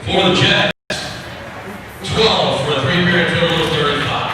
For the Jets, 12 for a three-period total of 35.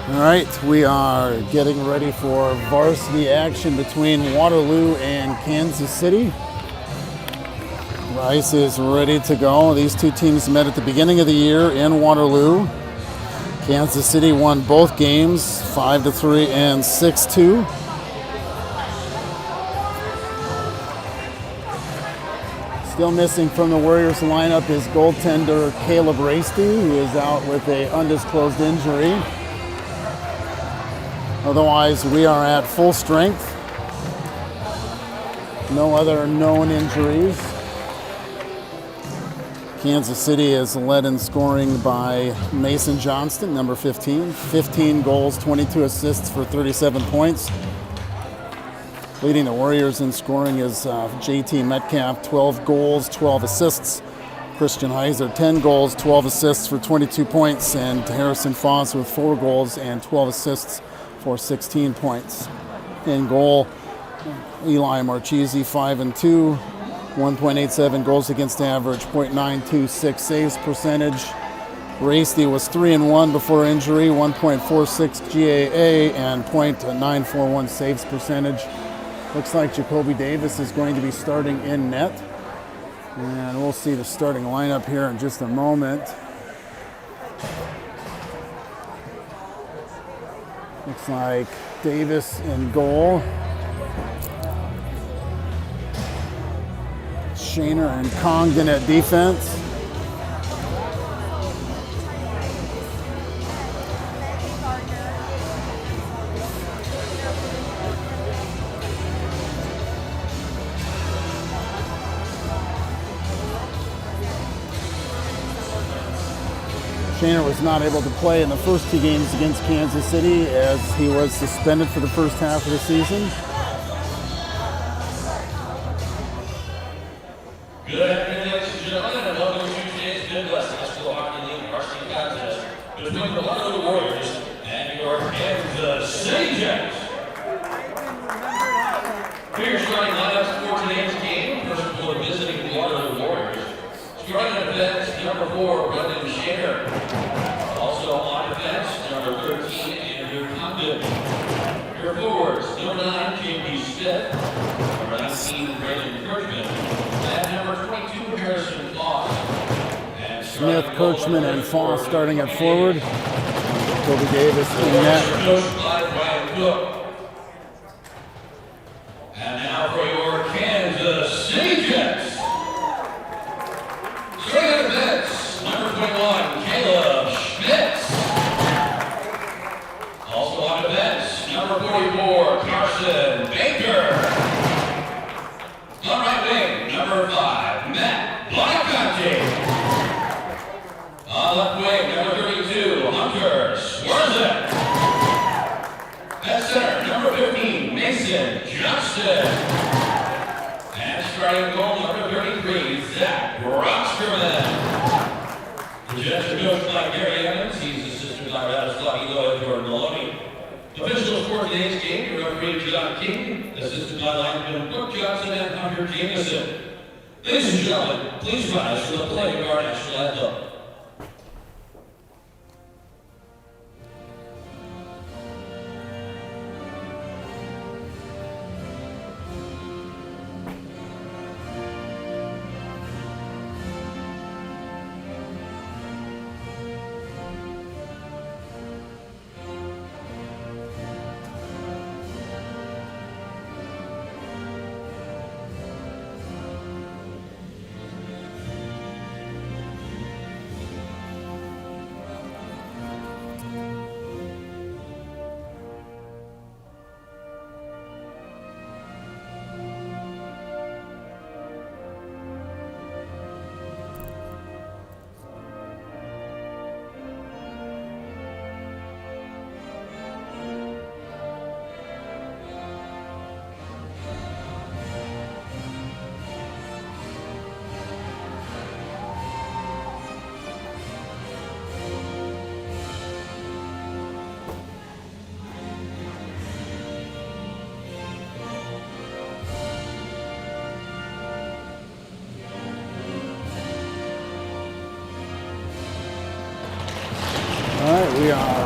All right, we are getting ready for varsity action between Waterloo and Kansas City. Rice is ready to go. These two teams met at the beginning of the year in Waterloo. Kansas City won both games 5-3 and 6-2. Still missing from the Warriors lineup is goaltender Caleb Rasty, who is out with an undisclosed injury. Otherwise, we are at full strength. No other known injuries. Kansas City is led in scoring by Mason Johnston, number 15. 15 goals, 22 assists for 37 points. Leading the Warriors in scoring is JT Metcalf, 12 goals, 12 assists. Christian Heiser, 10 goals, 12 assists for 22 points. And Harrison Foss with 4 goals and 12 assists for 16 points. In goal, Eli Marchese, 5-2, 1.87 goals against average, .926 saves percentage. Rasty was 3-1 before injury, 1.46 GAA and .941 saves percentage. Looks like Jacoby Davis is going to be starting in net. And we'll see the starting lineup here in just a moment. Looks like Davis in goal. Shaner and Congdon at defense. Shaner was not able to play in the first 2 games against Kansas City as he was suspended for the first half of the season. Good afternoon, ladies and gentlemen, and welcome to today's Midwest High School Hockey League varsity contest between the Waterloo Warriors and your Kansas City Jets. For your starting lineups for today's game, first of all, visiting the Waterloo Warriors. Starting at defense, number 4, Brendan Shaner. Also on defense, number 13, Andrew Congdon. Your forwards, number 9, J.P. Smith. Number 19, Brandon Kirchman. And number 22, Harrison Foss. Smith, Kirchman, and Foss starting at forward. Jacoby Davis in net. Coached by Brian Cook. And now for your Kansas City Jets. Starting at defense, number 21, Caleb Schmitz. Also on defense, number 44, Carson Baker. On right wing, number 5, Matt Bonaconte. On left wing, number 32, Hunter Swarzak. At center, number 15, Mason Johnston. And starting goal, number 33, Zach Roxkerman. The Jets are coached by Gary Evans. He's assisted by Radislav Elo and Jordan Maloney. Officials for today's game, referee John King, assisted by lineman Brooke Johnson and Hunter Jameson. Ladies and gentlemen, please rise for the playing of our national anthem.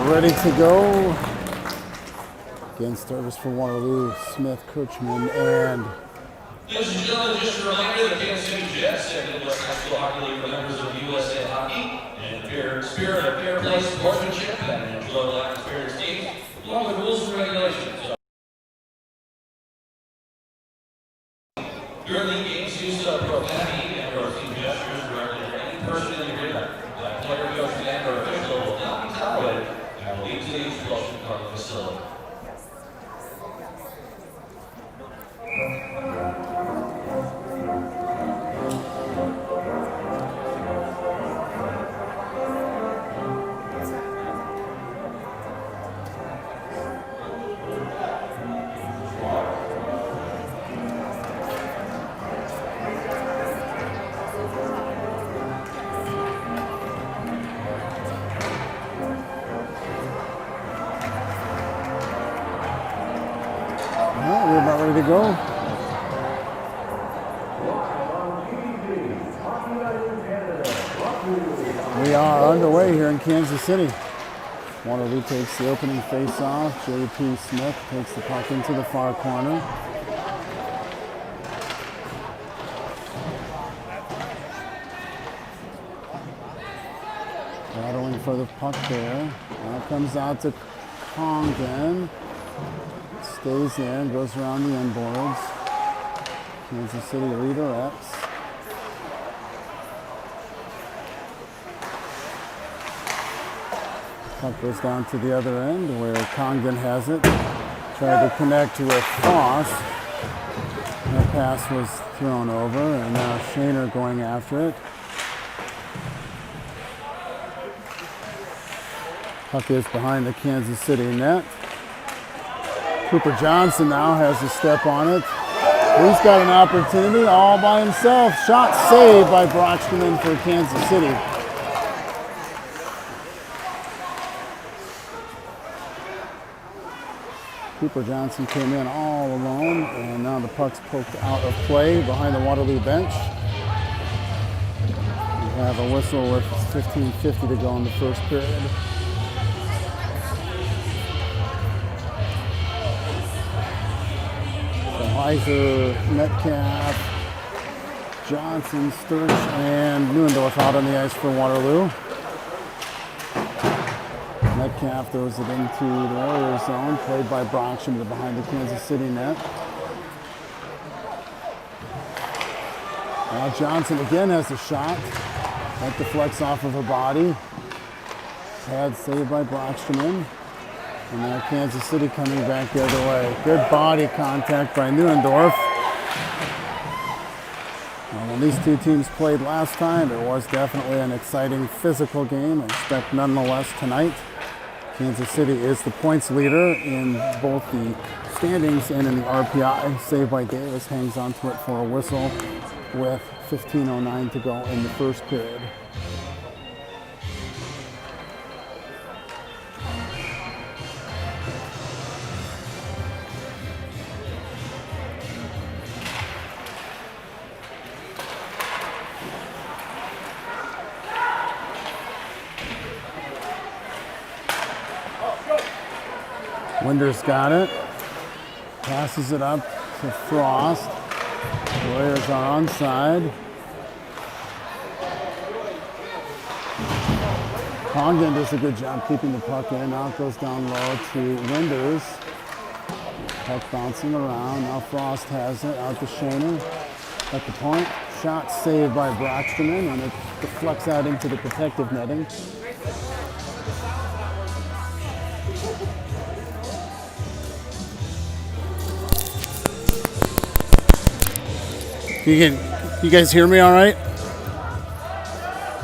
ready to go. Again, starters for Waterloo, Smith, Kirchman, and Ladies and gentlemen, just a reminder, the Kansas City Jets and Midwest High School Hockey League are members of USA Hockey, and in spirit of fair play, sportsmanship, and enjoyable atmosphere as teams, along with rules and regulations. During the games, use of profanity and or team gestures directed at any person in the arena, by player, coach, and or official will not be tolerated and will lead to the expulsion from the facility. we're about ready to go. We are underway here in Kansas City. Waterloo takes the opening face-off. J.P. Smith takes the puck into the far corner. Battling for the puck there. Now it comes out to Congdon. Stays there and goes around the end boards. Kansas City redirects. Puck goes down to the other end where Congdon has it. Tried to connect with Foss. That pass was thrown over, and now Shaner going after it. Puck is behind the Kansas City net. Cooper Johnson now has a step on it. He's got an opportunity all by himself. Shot saved by Brockstrom for Kansas City. Cooper Johnson came in all alone, and now the puck's poked out of play behind the Waterloo bench. We have a whistle with 15:50 to go in the first period. Heiser, Metcalf, Johnson, Sturch, and Neuendorf out on the ice for Waterloo. Metcalf throws it into the Warriors zone, played by Brockstrom behind the Kansas City net. Now Johnson again has a shot. That deflects off of her body. Pad saved by Brockstrom. And now Kansas City coming back the other way. Good body contact by Neuendorf. Well, when these two teams played last time, it was definitely an exciting physical game. I expect nonetheless tonight. Kansas City is the points leader in both the standings and in the RPI. Saved by Davis, hangs onto it for a whistle with 15:09 to go in the first period. Winders got it, passes it up to Frost. The Warriors are onside. Congdon does a good job keeping the puck in. Now it goes down low to Winders. Puck bouncing around. Now Frost has it out to Shaner at the point. Shot saved by Brockstrom, and it deflects out into the protective netting. You guys hear me all right?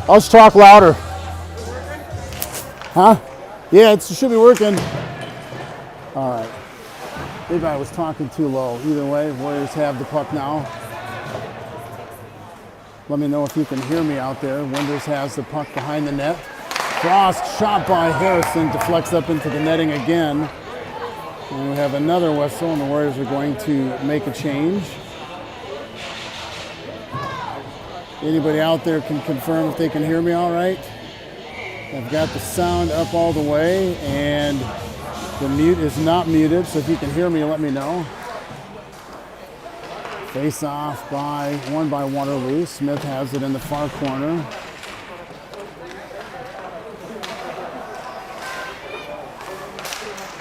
I'll just talk louder. Huh? Yeah, it should be working. All right. Maybe I was talking too low. Either way, Warriors have the puck now. Let me know if you can hear me out there. Winders has the puck behind the net. Frost shot by Harrison, deflects up into the netting again. And we have another whistle, and the Warriors are going to make a change. Anybody out there can confirm if they can hear me all right? I've got the sound up all the way, and the mute is not muted, so if you can hear me, let me know. Face off won by Waterloo. Smith has it in the far corner.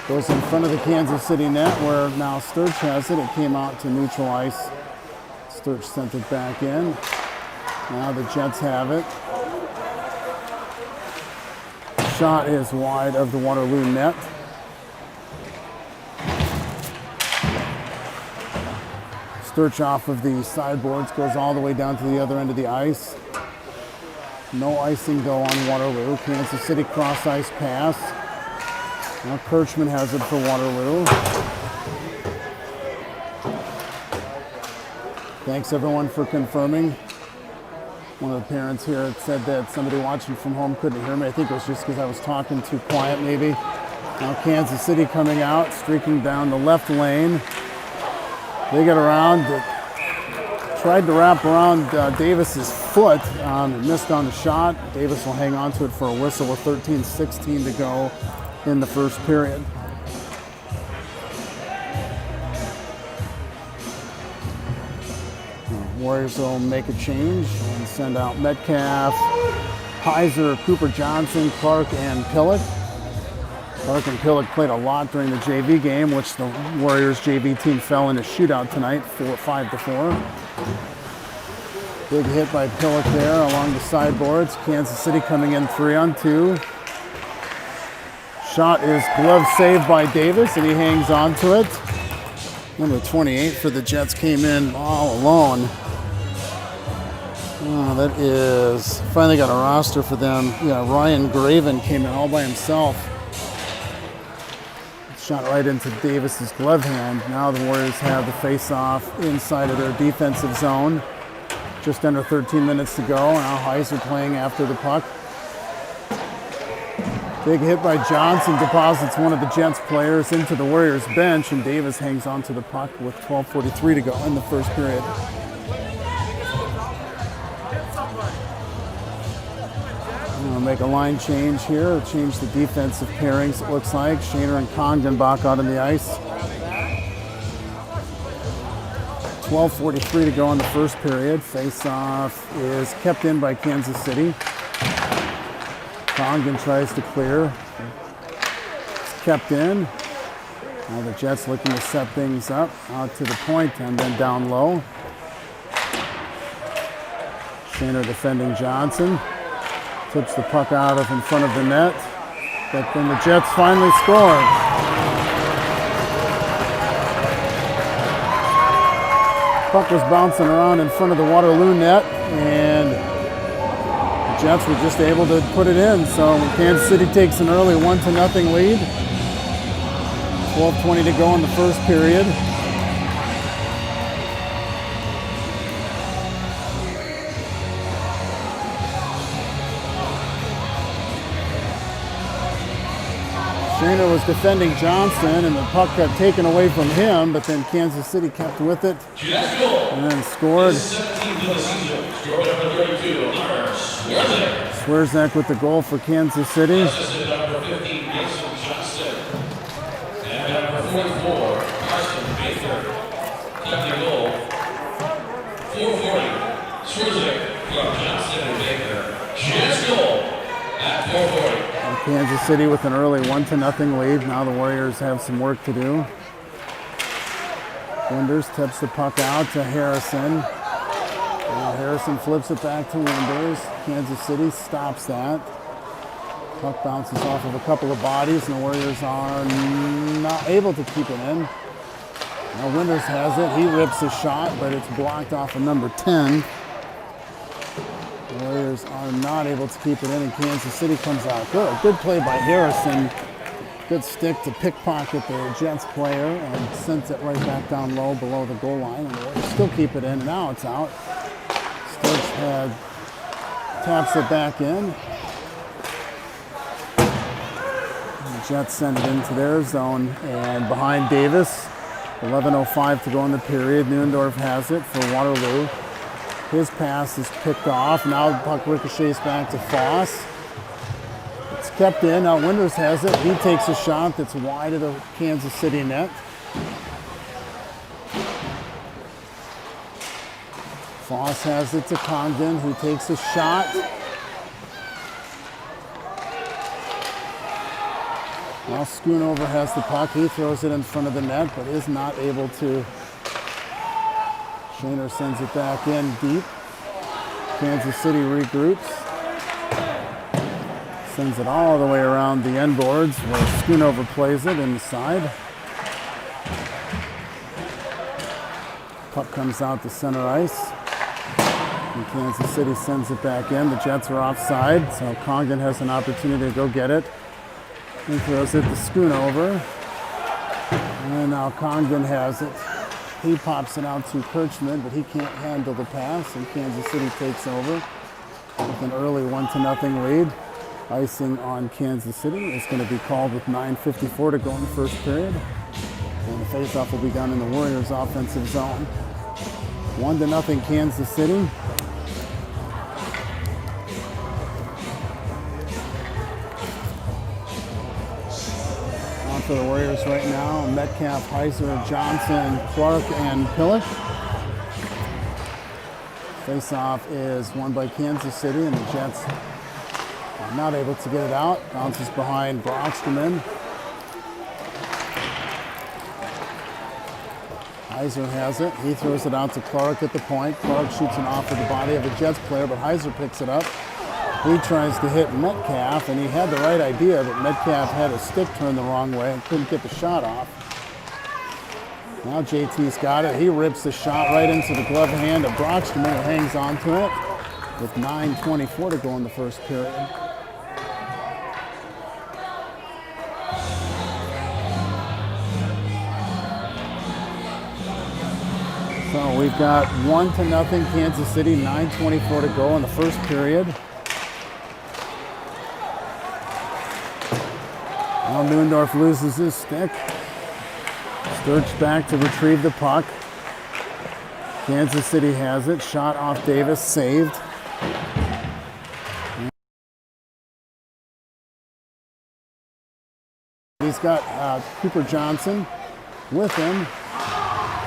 Goes in front of the Kansas City net where now Sturch has it. It came out to neutral ice. Sturch sent it back in. Now the Jets have it. Shot is wide of the Waterloo net. Sturch off of the sideboards, goes all the way down to the other end of the ice. No icing though on Waterloo. Kansas City cross ice pass. Now Kirchman has it for Waterloo. Thanks everyone for confirming. One of the parents here said that somebody watching from home couldn't hear me. I think it was just because I was talking too quiet maybe. Now Kansas City coming out, streaking down the left lane. They get around, tried to wrap around Davis's foot, missed on the shot. Davis will hang on to it for a whistle with 13:16 to go in the first period. Warriors will make a change and send out Metcalf, Heiser, Cooper Johnson, Clark, and Pillock. Clark and Pillock played a lot during the JV game, which the Warriors JV team fell in a shootout tonight, 5-4. Big hit by Pillock there along the sideboards. Kansas City coming in 3-on-2. Shot is glove saved by Davis, and he hangs on to it. Number 28 for the Jets came in all alone. Oh, that is, finally got a roster for them. Yeah, Ryan Graven came in all by himself. Shot right into Davis's glove hand. Now the Warriors have the face-off inside of their defensive zone. Just under 13 minutes to go. Now Heiser playing after the puck. Big hit by Johnson, deposits one of the Jets players into the Warriors bench, and Davis hangs on to the puck with 12:43 to go in the first period. We'll make a line change here, change the defensive pairings, it looks like. Shaner and Congdonbach out on the ice. 12:43 to go in the first period. Face-off is kept in by Kansas City. Congdon tries to clear. It's kept in. Now the Jets looking to set things up out to the point and then down low. Shaner defending Johnson. Tips the puck out of in front of the net. But then the Jets finally scored. Puck was bouncing around in front of the Waterloo net, and the Jets were just able to put it in. So Kansas City takes an early 1-0 lead. 12:20 to go in the first period. Shaner was defending Johnston, and the puck got taken away from him, but then Kansas City kept with it and then scored. Swerzak with the goal for Kansas City. Kansas City with an early 1-0 lead. Now the Warriors have some work to do. Winders tips the puck out to Harrison. Now Harrison flips it back to Winders. Kansas City stops that. Puck bounces off of a couple of bodies, and the Warriors are not able to keep it in. Now Winders has it. He rips a shot, but it's blocked off of number 10. The Warriors are not able to keep it in, and Kansas City comes out. Good play by Harrison. Good stick to pickpocket the Jets player and sends it right back down low below the goal line. And the Warriors still keep it in, and now it's out. Sturch taps it back in. And the Jets send it into their zone, and behind Davis. 11:05 to go in the period. Neuendorf has it for Waterloo. His pass is picked off. Now the puck ricochets back to Foss. kept in. Now Winters has it. He takes a shot that's wide of the Kansas City net. Foss has it to Congdon, who takes a shot. Now Schoonover has the puck. He throws it in front of the net, but is not able to. Shaner sends it back in deep. Kansas City regroups. Sends it all the way around the end boards where Schoonover plays it inside. Puck comes out to center ice. And Kansas City sends it back in. The Jets are offside, so Congdon has an opportunity to go get it. He throws it to Schoonover. And now Congdon has it. He pops it out to Kirchman, but he can't handle the pass, and Kansas City takes over with an early 1-0 lead. Icing on Kansas City is going to be called with 9:54 to go in the first period. And the faceoff will be done in the Warriors' offensive zone. 1-0 Kansas City. On for the Warriors right now: Metcalf, Heiser, Johnson, Clark, and Pillock. Faceoff is won by Kansas City, and the Jets are not able to get it out. Bounces behind Brocksterman. Heiser has it. He throws it out to Clark at the point. Clark shoots it off of the body of a Jets player, but Heiser picks it up. He tries to hit Metcalf, and he had the right idea, but Metcalf had his stick turned the wrong way and couldn't get the shot off. Now JT's got it. He rips the shot right into the glove hand of Brocksterman, who hangs on to it with 9:24 to go in the first period. So we've got 1-0 Kansas City, 9:24 to go in the first period. Now Neuendorf loses his stick. Sturch back to retrieve the puck. Kansas City has it. Shot off Davis, saved. He's got Cooper Johnson with him.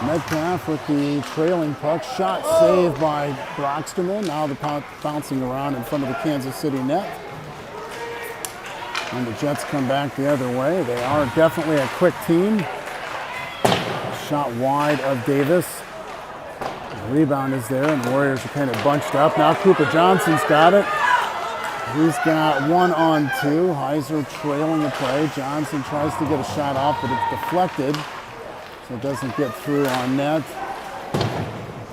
Metcalf with the trailing puck. Shot saved by Brocksterman. Now the puck bouncing around in front of the Kansas City net. And the Jets come back the other way. They are definitely a quick team. Shot wide of Davis. The rebound is there, and the Warriors are kind of bunched up. Now Cooper Johnson's got it. He's got 1-on-2. Heiser trailing the play. Johnson tries to get a shot off, but it's deflected, so it doesn't get through on net.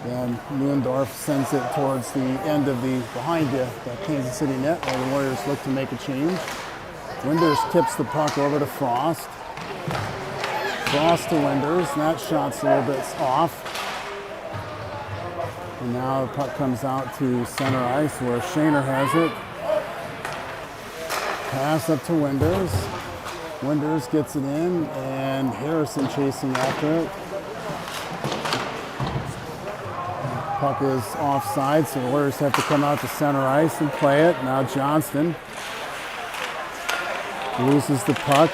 And Neuendorf sends it towards the end of the behind the Kansas City net, while the Warriors look to make a change. Winters tips the puck over to Frost. Frost to Winters. That shot's a little bit off. And now the puck comes out to center ice where Shaner has it. Pass up to Winters. Winters gets it in, and Harrison chasing after it. Puck is offside, so the Warriors have to come out to center ice and play it. Now Johnston loses the puck.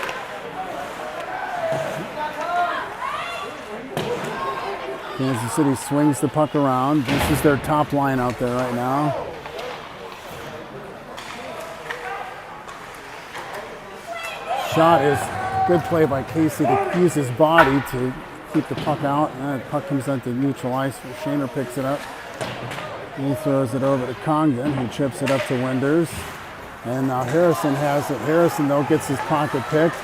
Kansas City swings the puck around. This is their top line out there right now. Shot is good play by Casey to use his body to keep the puck out. And the puck comes into neutral ice. Shaner picks it up. He throws it over to Congdon, who chips it up to Winters. And now Harrison has it. Harrison, though, gets his pocket picked.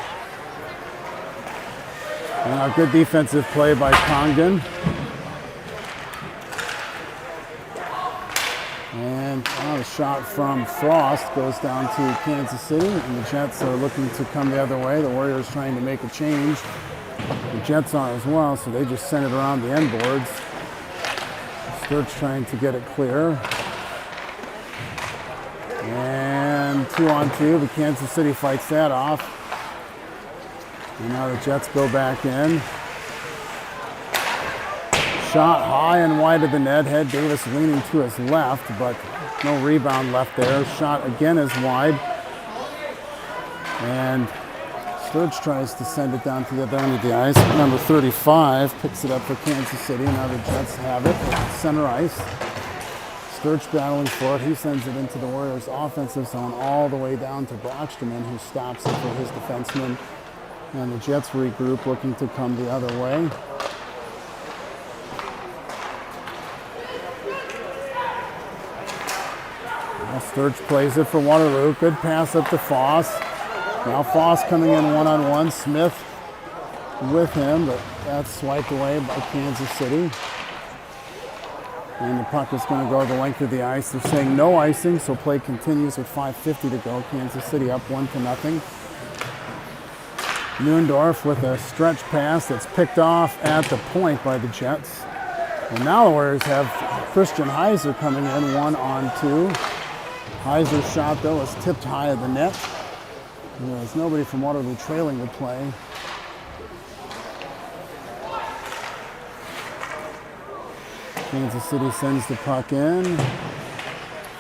And a good defensive play by Congdon. And a shot from Frost goes down to Kansas City, and the Jets are looking to come the other way. The Warriors trying to make a change. The Jets are as well, so they just send it around the end boards. Sturch trying to get it clear. And 2-on-2, but Kansas City fights that off. And now the Jets go back in. Shot high and wide of the net. Had Davis leaning to his left, but no rebound left there. Shot again is wide. And Sturge tries to send it down to the other end of the ice. Number 35 picks it up for Kansas City. Now the Jets have it at center ice. Sturge battling for it. He sends it into the Warriors' offensive zone all the way down to Brocksterman, who stops it for his defenseman. And the Jets regroup, looking to come the other way. Now Sturge plays it for Waterloo. Good pass up to Foss. Now Foss coming in one-on-one. Smith with him, but that's swiped away by Kansas City. And the puck is going to go the length of the ice. They're saying no icing, so play continues with 5:50 to go. Kansas City up 1-0. Neuendorf with a stretch pass that's picked off at the point by the Jets. And now the Warriors have Christian Heiser coming in 1-on-2. Heiser's shot, though, is tipped high of the net. There's nobody from Waterloo trailing the play. Kansas City sends the puck in.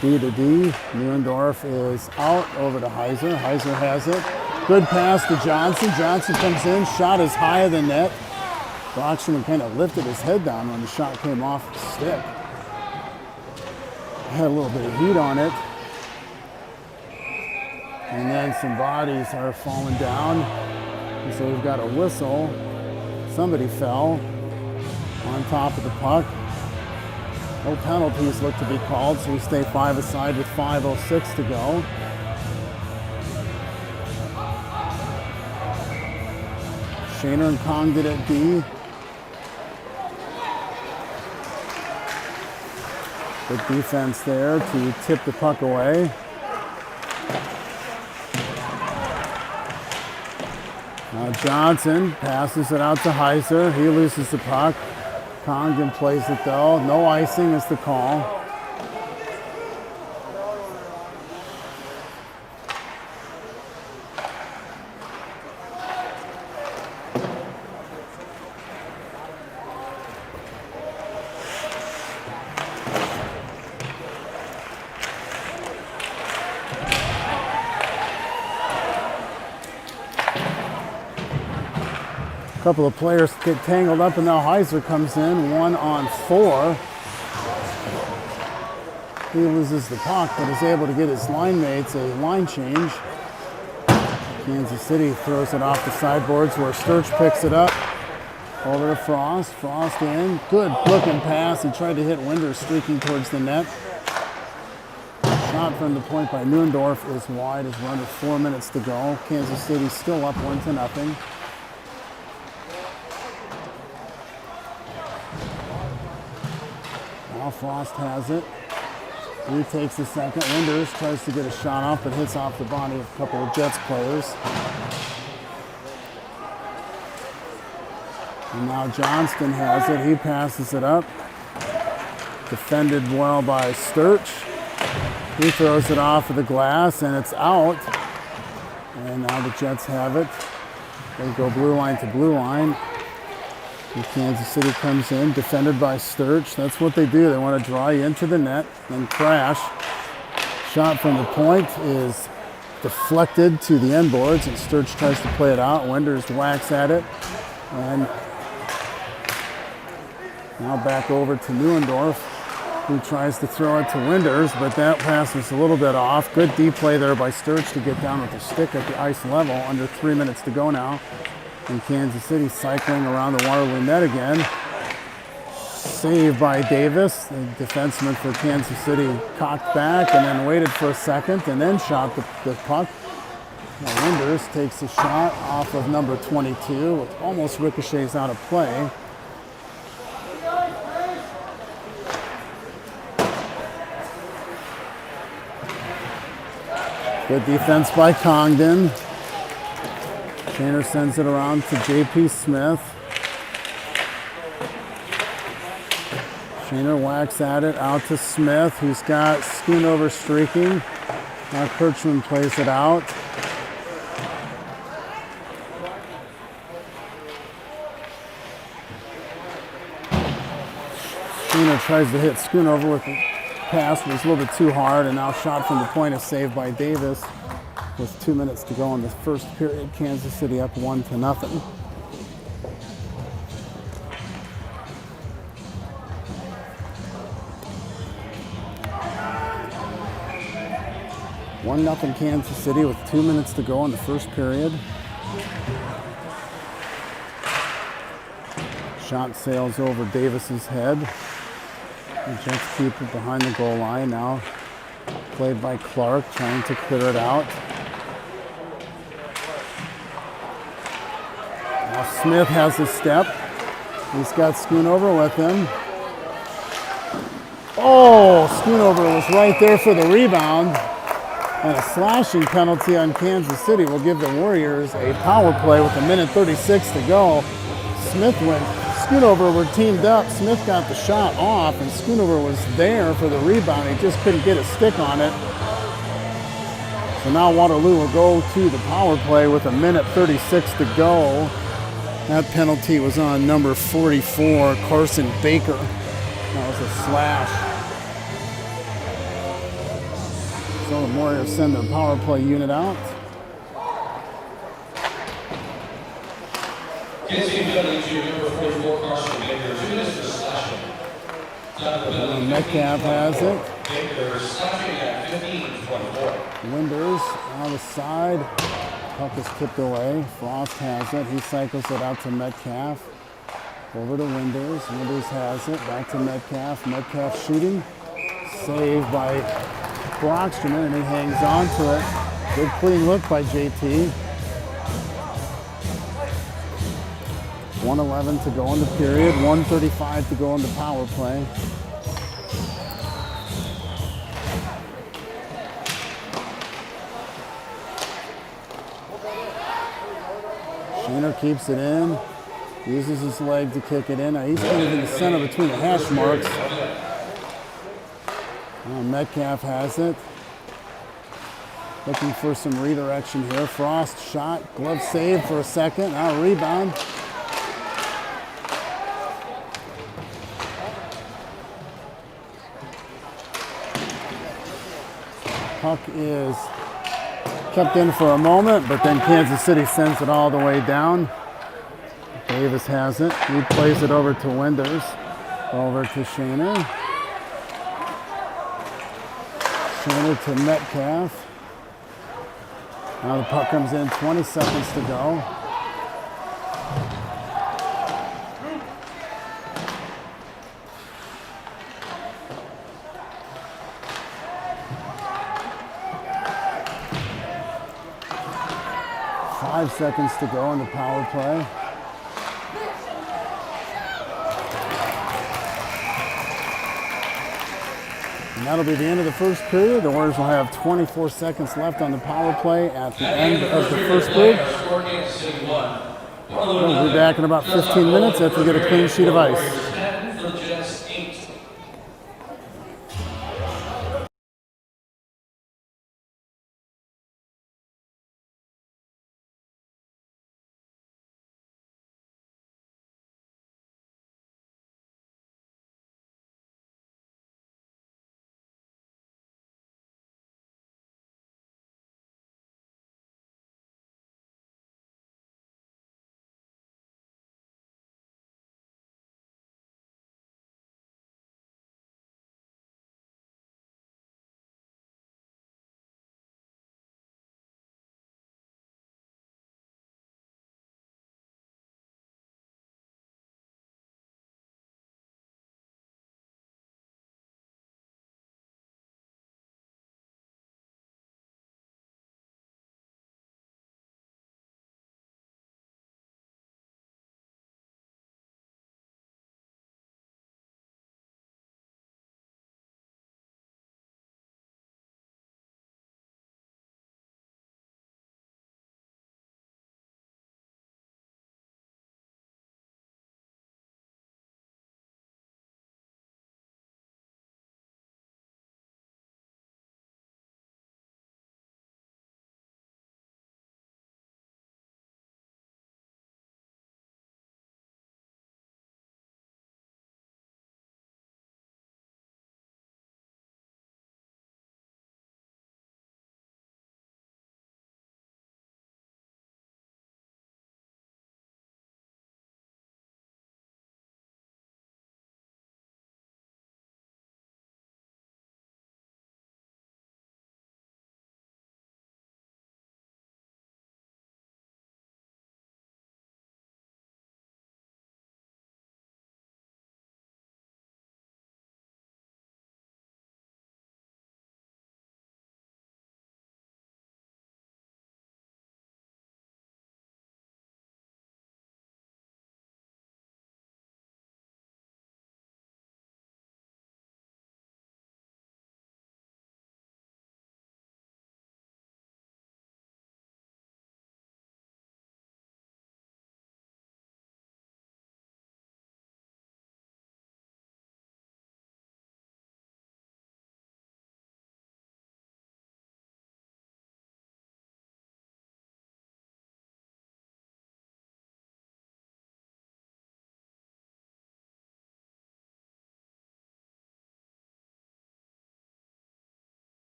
D to D. Neuendorf is out over to Heiser. Heiser has it. Good pass to Johnson. Johnson comes in. Shot is high of the net. Brocksterman kind of lifted his head down when the shot came off the stick. Had a little bit of heat on it. And then some bodies are falling down. And so we've got a whistle. Somebody fell on top of the puck. No penalties look to be called, so we stay 5 aside with 5:06 to go. Shaner and Congdon at D. Good defense there to tip the puck away. Now Johnson passes it out to Heiser. He loses the puck. Congdon plays it though. No icing is the call. A couple of players get tangled up, and now Heiser comes in 1-on-4. He loses the puck, but is able to get his line mates a line change. Kansas City throws it off the sideboards where Sturge picks it up. Over to Frost. Frost in. Good looking pass. He tried to hit Winders streaking towards the net. Shot from the point by Neuendorf is wide as we're under 4 minutes to go. Kansas City still up 1-0. Now Frost has it. He takes the second. Winders tries to get a shot off, but hits off the body of a couple of Jets players. And now Johnston has it. He passes it up. Defended well by Sturge. He throws it off of the glass, and it's out. And now the Jets have it. They go blue line to blue line. And Kansas City comes in, defended by Sturge. That's what they do. They want to draw you into the net and crash. Shot from the point is deflected to the end boards, and Sturge tries to play it out. Winders whacks at it. And now back over to Neuendorf, who tries to throw it to Winders, but that pass was a little bit off. Good deep play there by Sturge to get down with the stick at the ice level. Under 3 minutes to go now. And Kansas City cycling around the Waterloo net again. Save by Davis. The defenseman for Kansas City cocked back and then waited for a second and then shot the puck. Now Winders takes a shot off of number 22, which almost ricochets out of play. Good defense by Congdon. Shaner sends it around to J.P. Smith. Shaner whacks at it, out to Smith, who's got Schoonover streaking. Now Kirchman plays it out. Shaner tries to hit Schoonover with the pass, but it's a little bit too hard, and now shot from the point is saved by Davis. with 2 minutes to go in the first period. Kansas City up 1-0. One nothing Kansas City with 2 minutes to go in the first period. Shot sails over Davis's head. The Jets keep it behind the goal line now. Played by Clark, trying to clear it out. Now Smith has a step. He's got Schoonover with him. Oh, Schoonover was right there for the rebound. And a slashing penalty on Kansas City will give the Warriors a power play with 1:36 to go. Smith went, Schoonover were teamed up. Smith got the shot off, and Schoonover was there for the rebound. He just couldn't get a stick on it. So now Waterloo will go to the power play with 1:36 to go. That penalty was on number 44, Carson Baker. That was a slash. So the Warriors send their power play unit out. Metcalf has it. Winders on the side. Puck is tipped away. Frost has it. He cycles it out to Metcalf. Over to Winders. Winders has it. Back to Metcalf. Metcalf shooting. Saved by Brockstrom, and he hangs on to it. Good clean look by JT. 1:11 to go in the period. 1:35 to go in the power play. Shaner keeps it in. Uses his leg to kick it in. Now he's kind of in the center between the hash marks. Metcalf has it. Looking for some redirection here. Frost shot. Glove save for a second. Now rebound. Puck is kept in for a moment, but then Kansas City sends it all the way down. Davis has it. He plays it over to Winders. Over to Shaner. Shaner to Metcalf. Now the puck comes in, 20 seconds to go. Five seconds to go in the power play. And that'll be the end of the first period. The Warriors will have 24 seconds left on the power play at the end of the first period. We'll be back in about 15 minutes after we get a clean sheet of ice.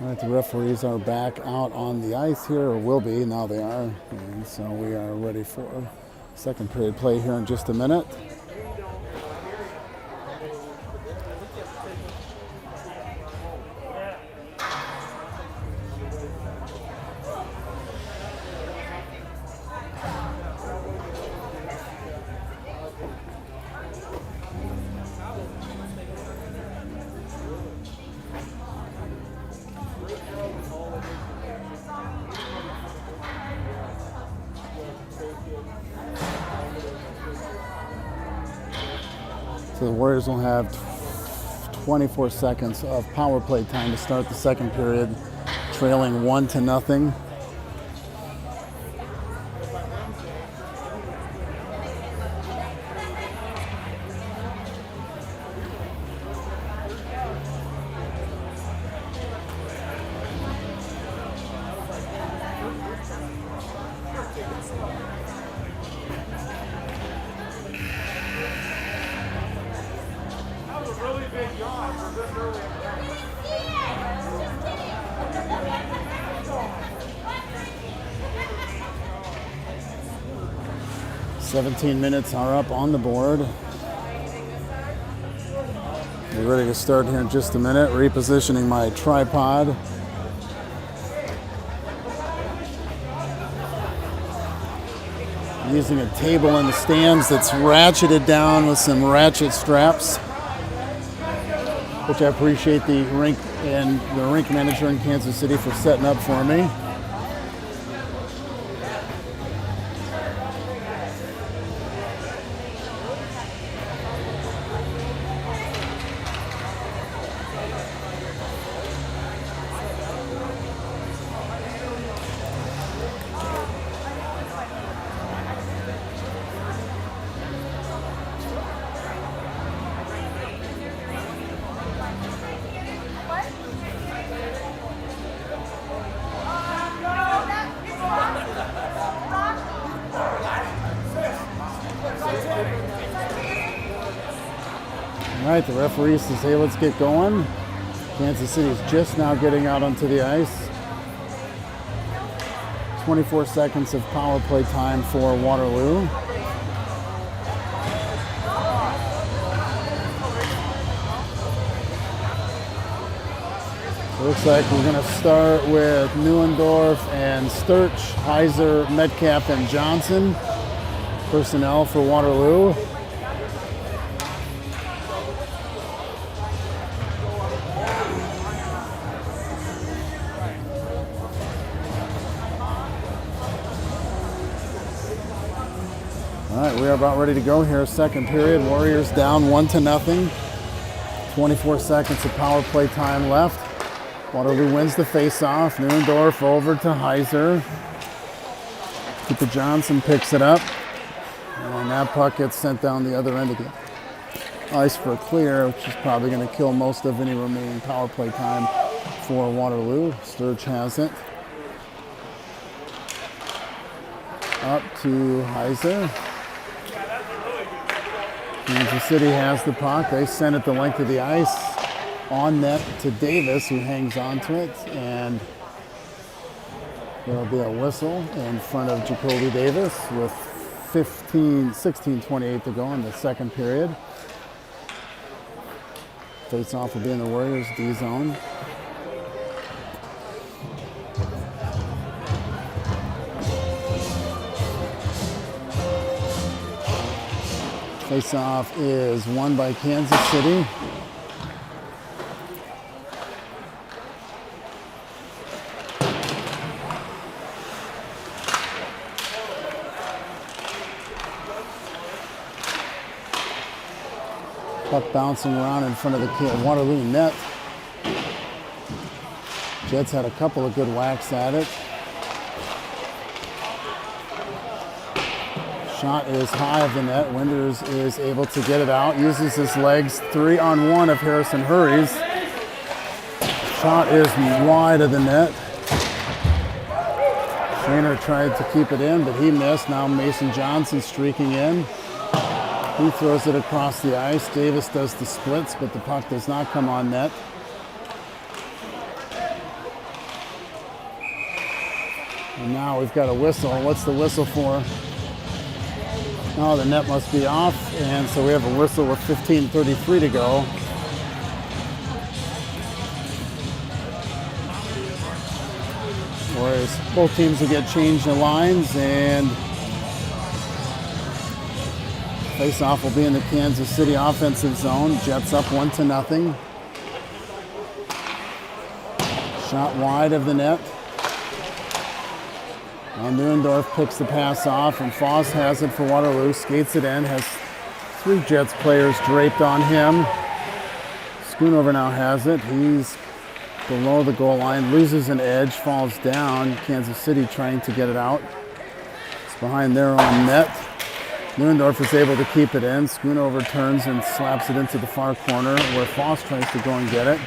All right, the referees are back out on the ice here, or will be, now they are. And so we are ready for second period play here in just a minute. So the Warriors will have 24 seconds of power play time to start the second period, trailing 1-0. Really big yawn for this early. 17 minutes are up on the board. Be ready to start here in just a minute. Repositioning my tripod. Using a table in the stands that's ratcheted down with some ratchet straps, which I appreciate the rink and the rink manager in Kansas City for setting up for me. All right, the referee says, hey, let's get going. Kansas City is just now getting out onto the ice. 24 seconds of power play time for Waterloo. Looks like we're going to start with Neuendorf and Sturch, Heiser, Metcalf, and Johnson. Personnel for Waterloo. All right, we are about ready to go here. Second period, Warriors down 1-0. 24 seconds of power play time left. Waterloo wins the face-off. Neuendorf over to Heiser. Cooper Johnson picks it up. And that puck gets sent down the other end of the ice for a clear, which is probably going to kill most of any remaining power play time for Waterloo. Sturge has it. Up to Heiser. Kansas City has the puck. They send it the length of the ice on net to Davis, who hangs on to it, and there'll be a whistle in front of Jacoby Davis with 16:28 to go in the second period. Face-off will be in the Warriors D zone. Face-off is won by Kansas City. Puck bouncing around in front of the Waterloo net. Jets had a couple of good whacks at it. Shot is high of the net. Winters is able to get it out. Uses his legs. 3-on-1 if Harrison hurries. Shot is wide of the net. Trainer tried to keep it in, but he missed. Now Mason Johnson streaking in. He throws it across the ice. Davis does the splits, but the puck does not come on net. And now we've got a whistle. What's the whistle for? Oh, the net must be off, and so we have a whistle with 15:33 to go. Whereas both teams will get changed in lines, and face-off will be in the Kansas City offensive zone. Jets up 1-0. Shot wide of the net. And Neuendorf picks the pass off, and Foss has it for Waterloo, skates it in, has 3 Jets players draped on him. Schoonover now has it. He's below the goal line, loses an edge, falls down. Kansas City trying to get it out. It's behind their own net. Neuendorf is able to keep it in. Schoonover turns and slaps it into the far corner where Foss tries to go and get it.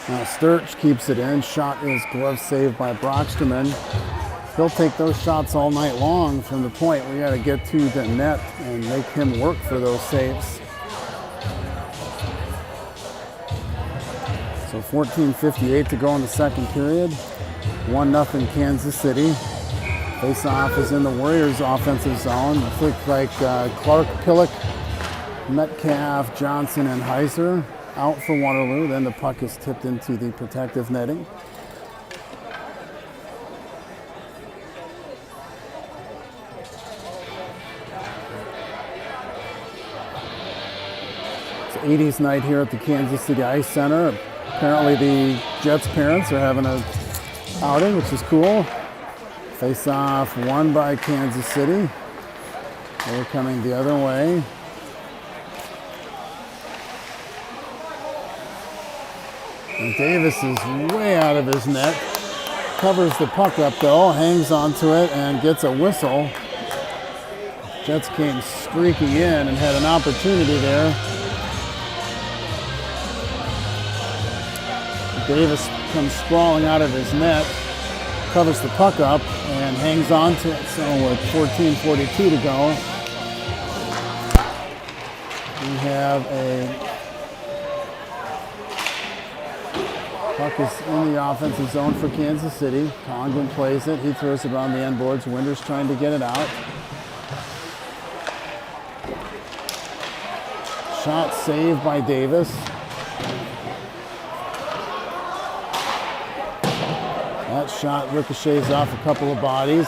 Now Sturch keeps it in. Shot is glove saved by Brocksterman. He'll take those shots all night long from the point. We got to get to the net and make him work for those saves. So 14:58 to go in the second period. 1-0 Kansas City. Face-off is in the Warriors' offensive zone. It looks like Clark, Pillock, Metcalf, Johnson, and Heiser out for Waterloo. Then the puck is tipped into the protective netting. It's 80s night here at the Kansas City Ice Center. Apparently the Jets' parents are having a outing, which is cool. Face-off won by Kansas City. They're coming the other way. And Davis is way out of his net. Covers the puck up though, hangs onto it and gets a whistle. Jets came streaking in and had an opportunity there. Davis comes sprawling out of his net, covers the puck up, and hangs on to it. So with 14:42 to go, we have a puck is in the offensive zone for Kansas City. Congdon plays it. He throws it around the end boards. Winters trying to get it out. Shot saved by Davis. That shot ricochets off a couple of bodies.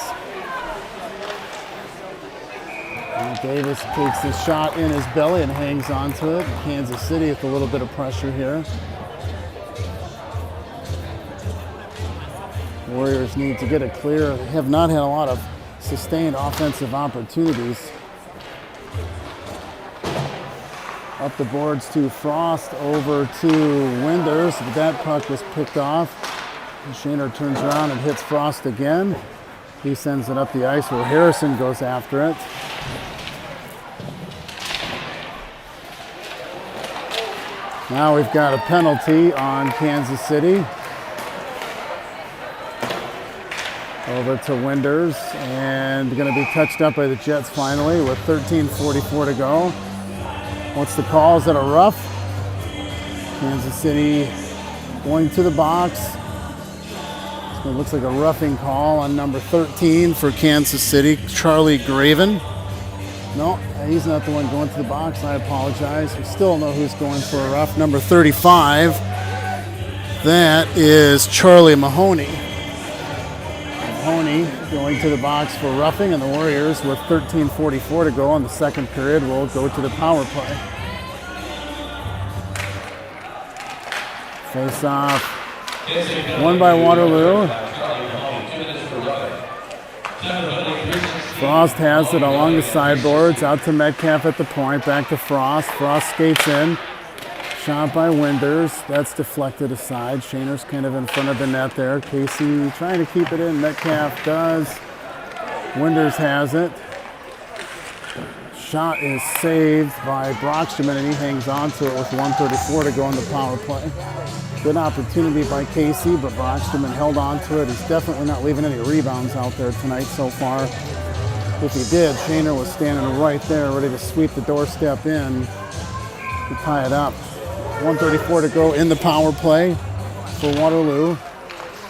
And Davis takes the shot in his belly and hangs onto it. Kansas City with a little bit of pressure here. Warriors need to get it clear. They have not had a lot of sustained offensive opportunities. Up the boards to Frost, over to Winders, but that puck was picked off. Shaner turns around and hits Frost again. He sends it up the ice where Harrison goes after it. Now we've got a penalty on Kansas City. Over to Winders, and going to be touched up by the Jets finally with 13:44 to go. What's the call? Is that a rough? Kansas City going to the box. It looks like a roughing call on number 13 for Kansas City, Charlie Graven. No, he's not the one going to the box. I apologize. We still don't know who's going for a rough. Number 35, that is Charlie Mahoney. Mahoney going to the box for roughing, and the Warriors with 13:44 to go in the second period will go to the power play. Face off. Won by Waterloo. Frost has it along the sideboards, out to Metcalf at the point, back to Frost. Frost skates in. Shot by Winders. That's deflected aside. Shaner's kind of in front of the net there. Casey trying to keep it in. Metcalf does. Winders has it. Shot is saved by Brocksterman, and he hangs on to it with 1:34 to go in the power play. Good opportunity by Casey, but Brocksterman held on to it. He's definitely not leaving any rebounds out there tonight so far. If he did, Shaner was standing right there ready to sweep the doorstep in to tie it up. 1:34 to go in the power play for Waterloo,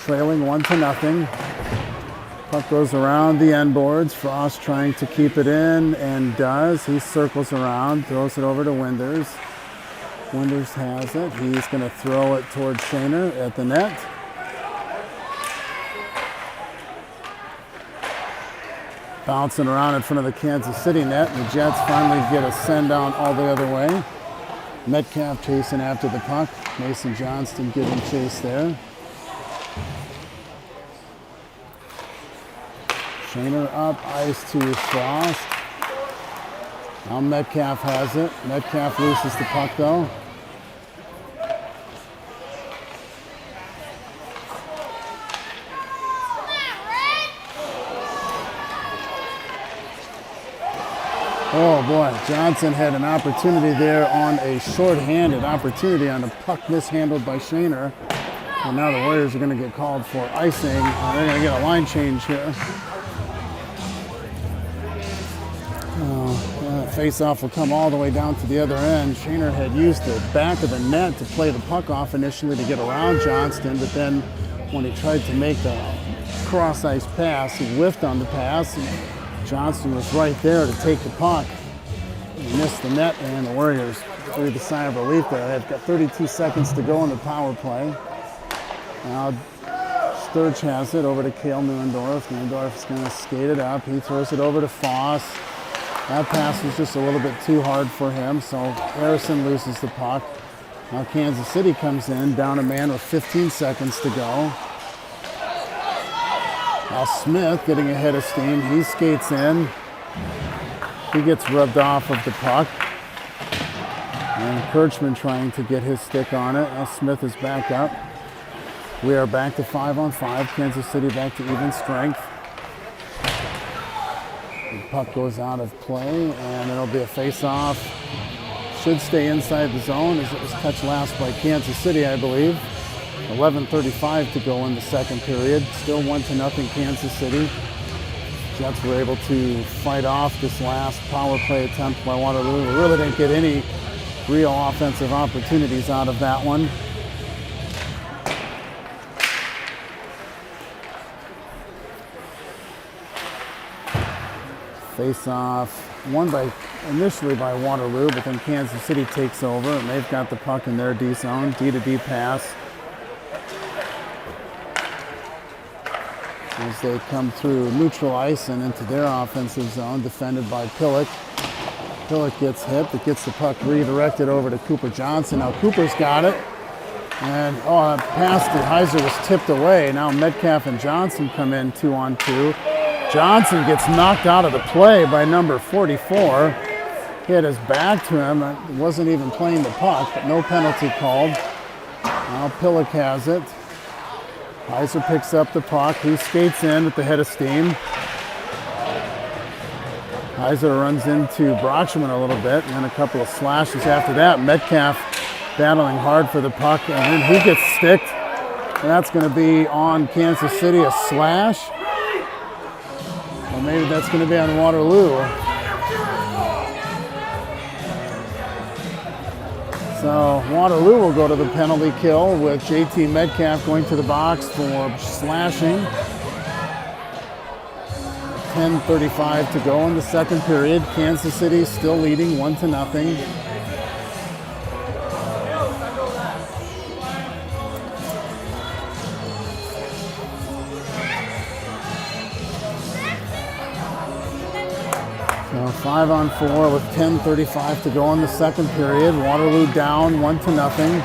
trailing 1-0. Puck goes around the end boards. Frost trying to keep it in and does. He circles around, throws it over to Winders. Winders has it. He's going to throw it towards Shaner at the net. Bouncing around in front of the Kansas City net. The Jets finally get a send down all the other way. Metcalf chasing after the puck. Mason Johnston giving chase there. Shaner up, ice to Frost. Now Metcalf has it. Metcalf loses the puck though. Oh boy, Johnson had an opportunity there on a short-handed opportunity on a puck mishandled by Shaner. And now the Warriors are going to get called for icing. And they're going to get a line change here. Face-off will come all the way down to the other end. Shaner had used the back of the net to play the puck off initially to get around Johnston, but then when he tried to make the cross-ice pass, he whiffed on the pass. Johnston was right there to take the puck. He missed the net, and the Warriors breathed a sigh of relief there. They've got 32 seconds to go in the power play. Now Sturge has it over to Cale Neuendorf. Neuendorf is going to skate it up. He throws it over to Foss. That pass was just a little bit too hard for him, so Harrison loses the puck. Now Kansas City comes in, down a man with 15 seconds to go. Now Smith getting ahead of steam. He skates in. He gets rubbed off of the puck. And Kirchman trying to get his stick on it. Now Smith is back up. We are back to 5-on-5. Kansas City back to even strength. The puck goes out of play, and it'll be a face-off. Should stay inside the zone as it was touched last by Kansas City, I believe. 11:35 to go in the second period. Still 1-0 Kansas City. Jets were able to fight off this last power play attempt by Waterloo. We really didn't get any real offensive opportunities out of that one. Face-off, won initially by Waterloo, but then Kansas City takes over, and they've got the puck in their D zone. D-to-D pass. As they come through neutral ice and into their offensive zone, defended by Pillock. Pillock gets hit, but gets the puck redirected over to Cooper Johnson. Now Cooper's got it. And that pass to Heiser was tipped away. Now Metcalf and Johnson come in 2-on-2. Johnson gets knocked out of the play by number 44. He had his back to him. Wasn't even playing the puck, but no penalty called. Now Pillock has it. Heiser picks up the puck. He skates in with the head of steam. Heiser runs into Brockshman a little bit, and then a couple of slashes after that. Metcalf battling hard for the puck, and then he gets sticked. And that's going to be on Kansas City, a slash. Or maybe that's going to be on Waterloo. So Waterloo will go to the penalty kill with JT Metcalf going to the box for slashing. 10:35 to go in the second period. Kansas City still leading 1-0. So 5-on-4 with 10:35 to go in the second period. Waterloo down 1-0.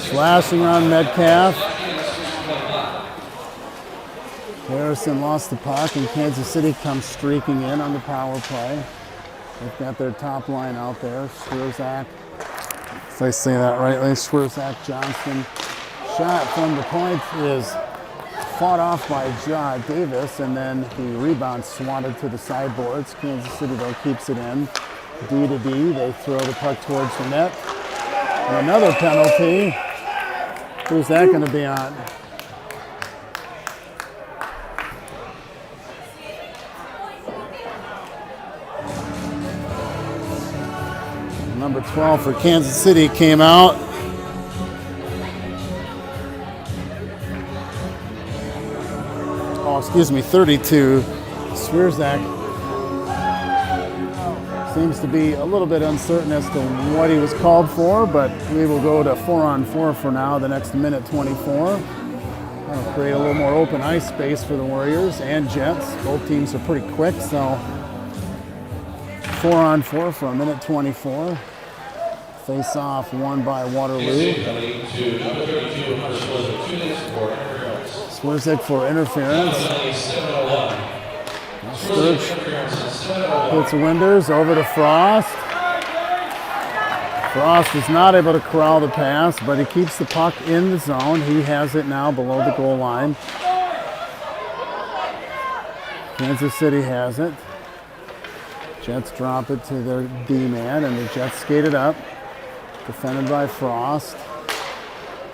Slashing on Metcalf. Harrison lost the puck, and Kansas City comes streaking in on the power play. They've got their top line out there. Schwerzak, if I say that rightly, Schwerzak Johnston. Shot from the point is fought off by Davis, and then the rebound swatted to the sideboards. Kansas City, though, keeps it in. D-to-D, they throw the puck towards the net. And another penalty. Who's that going to be on? Number 12 for Kansas City came out. Oh, excuse me, 32. Swierzak seems to be a little bit uncertain as to what he was called for, but we will go to 4-on-4 for now, the next minute 24. That'll create a little more open ice space for the Warriors and Jets. Both teams are pretty quick, so 4-on-4 for a minute 24. Face off won by Waterloo. Swierzak for interference. Sturch hits Winders over to Frost. Frost is not able to corral the pass, but he keeps the puck in the zone. He has it now below the goal line. Kansas City has it. Jets drop it to their D-man, and the Jets skate it up. Defended by Frost.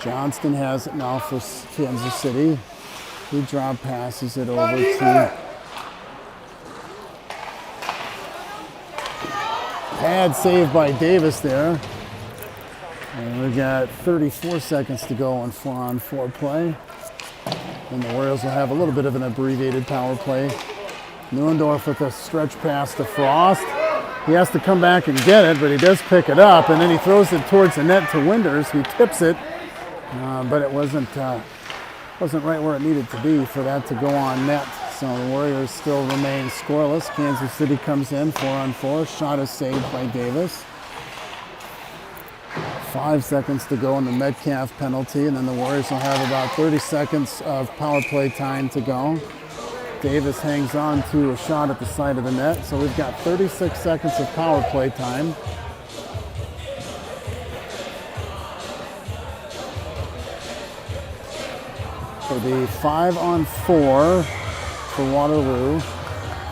Johnston has it now for Kansas City. He drop passes it over to pad save by Davis there. And we got 34 seconds to go on 4-on-4 play. And the Warriors will have a little bit of an abbreviated power play. Neuendorf with a stretch pass to Frost. He has to come back and get it, but he does pick it up, and then he throws it towards the net to Winders. He tips it, but it wasn't right where it needed to be for that to go on net. So the Warriors still remain scoreless. Kansas City comes in 4-on-4. Shot is saved by Davis. 5 seconds to go in the Metcalf penalty, and then the Warriors will have about 30 seconds of power play time to go. Davis hangs on to a shot at the side of the net, so we've got 36 seconds of power play time. It'll be 5-on-4 for Waterloo.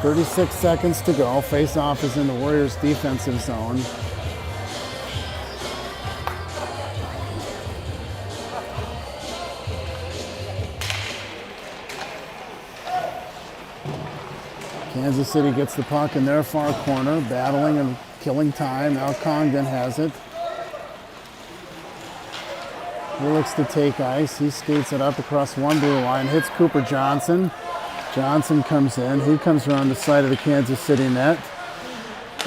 36 seconds to go. Face-off is in the Warriors' defensive zone. Kansas City gets the puck in their far corner, battling and killing time. Now Congdon has it. He looks to take ice. He skates it up across one blue line, hits Cooper Johnson. Johnson comes in. He comes around the side of the Kansas City net.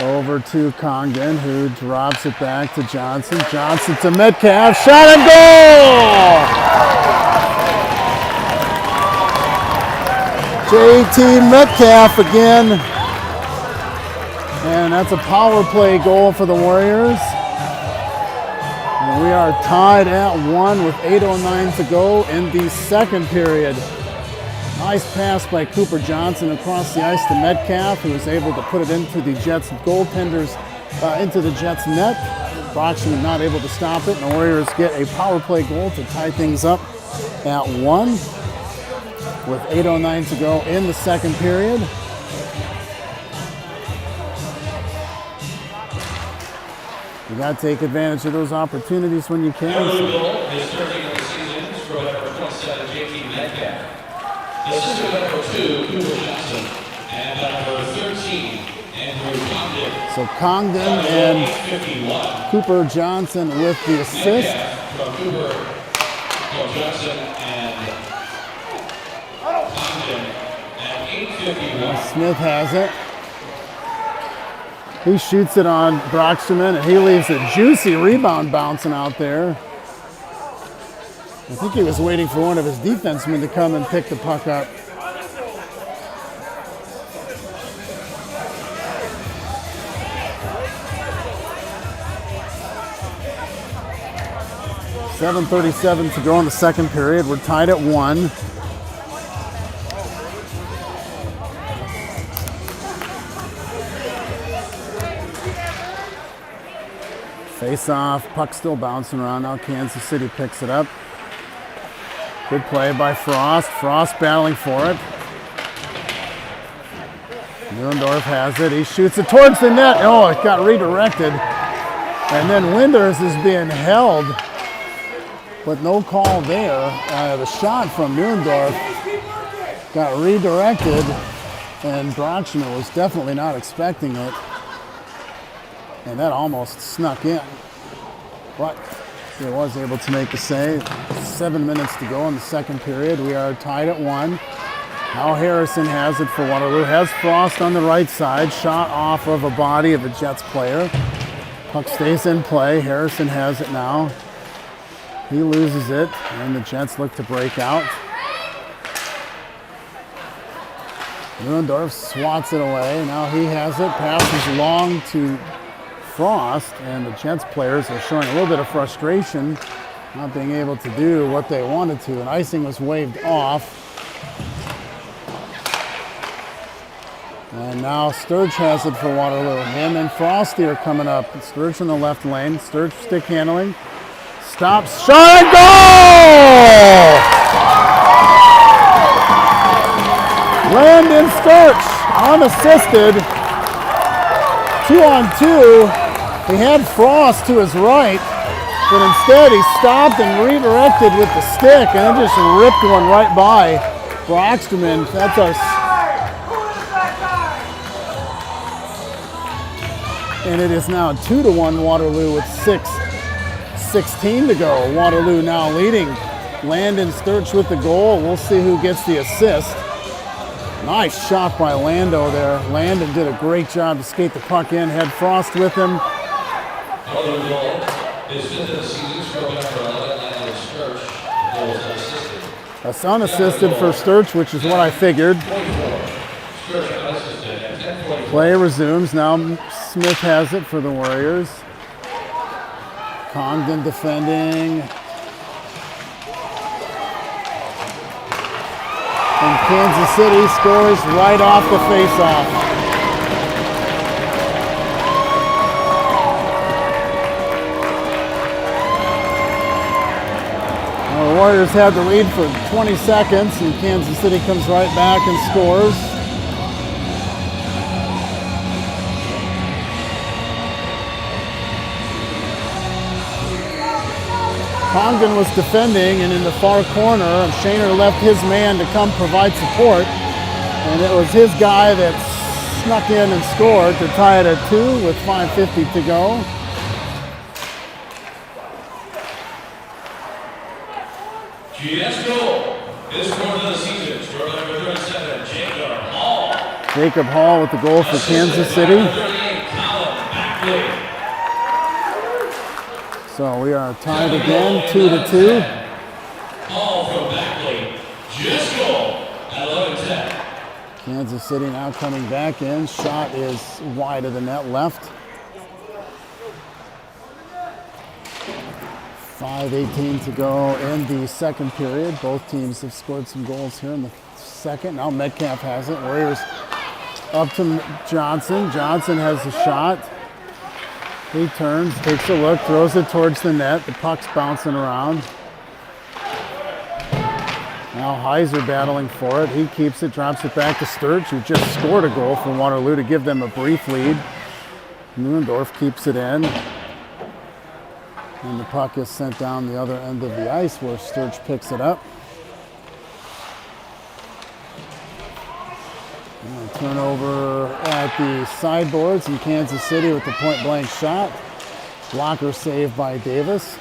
Over to Congdon, who drops it back to Johnson. Johnson to Metcalf. Shot and goal! JT Metcalf again. And that's a power play goal for the Warriors. And we are tied at 1 with 8:09 to go in the second period. Nice pass by Cooper Johnson across the ice to Metcalf, who was able to put it into the Jets goaltenders, into the Jets net. Broxton not able to stop it, and the Warriors get a power play goal to tie things up at 1 with 8:09 to go in the second period. You got to take advantage of those opportunities when you can. His third game of the season, scored number 27, JT Metcalf. Assistant number 2, Cooper Johnson, and number 13, Andrew Congdon. So Congdon and Cooper Johnson with the assist. From Cooper, Johnson, and Congdon at 8:51. Smith has it. He shoots it on Broxterman, and he leaves a juicy rebound bouncing out there. I think he was waiting for one of his defensemen to come and pick the puck up. .737 to go in the second period. We're tied at 1. Face off, puck still bouncing around. Now Kansas City picks it up. Good play by Frost. Frost battling for it. Neuendorf has it. He shoots it towards the net. Oh, it got redirected. And then Winders is being held, but no call there. The shot from Neuendorf got redirected, and Broxman was definitely not expecting it. And that almost snuck in. But he was able to make the save. 7 minutes to go in the second period. We are tied at 1. Now Harrison has it for Waterloo. Has Frost on the right side. Shot off of a body of a Jets player. Puck stays in play. Harrison has it now. He loses it, and the Jets look to break out. Lewandorf swats it away. Now he has it. Passes long to Frost, and the Jets players are showing a little bit of frustration, not being able to do what they wanted to, and icing was waved off. And now Sturge has it for Waterloo. Him and Frosty are coming up. Sturge in the left lane. Sturge stick handling. Stops, shot, and goal! Landon Sturge, unassisted. 2-on-2. He had Frost to his right, but instead he stopped and redirected with the stick, and then just ripped one right by Brocksterman. That's our. And it is now 2-1 Waterloo with 6:16 to go. Waterloo now leading. Landon Sturge with the goal. We'll see who gets the assist. Nice shot by Lando there. Landon did a great job to skate the puck in. Had Frost with him. Waterloo goal is fifth of the season, scored number 11, Landon Sturge. Goal is unassisted. That's unassisted for Sturge, which is what I figured. 44. Sturge unassisted at 10:44. Play resumes. Now Smith has it for the Warriors. Congdon defending. And Kansas City scores right off the faceoff. Well, the Warriors had the lead for 20 seconds, and Kansas City comes right back and scores. Congdon was defending, and in the far corner, Shaner left his man to come provide support, and it was his guy that snuck in and scored to tie it at 2 with 5:50 to go. GS goal is fourth of the season, scored number 37, Jacob Hall. Jacob Hall with the goal for Kansas City. Number 38, Colin Backley. So we are tied again, 2-2. Hall from Backley. GS goal at 11:10. Kansas City now coming back in. Shot is wide of the net left. 5:18 to go in the second period. Both teams have scored some goals here in the second. Now Metcalf has it. Warriors up to Johnson. Johnson has a shot. He turns, takes a look, throws it towards the net. The puck's bouncing around. Now Heiser battling for it. He keeps it, drops it back to Sturge, who just scored a goal for Waterloo to give them a brief lead. Lewandorf keeps it in. And the puck is sent down the other end of the ice where Sturge picks it up. And a turnover at the sideboards in Kansas City with the point-blank shot. Blocker saved by Davis.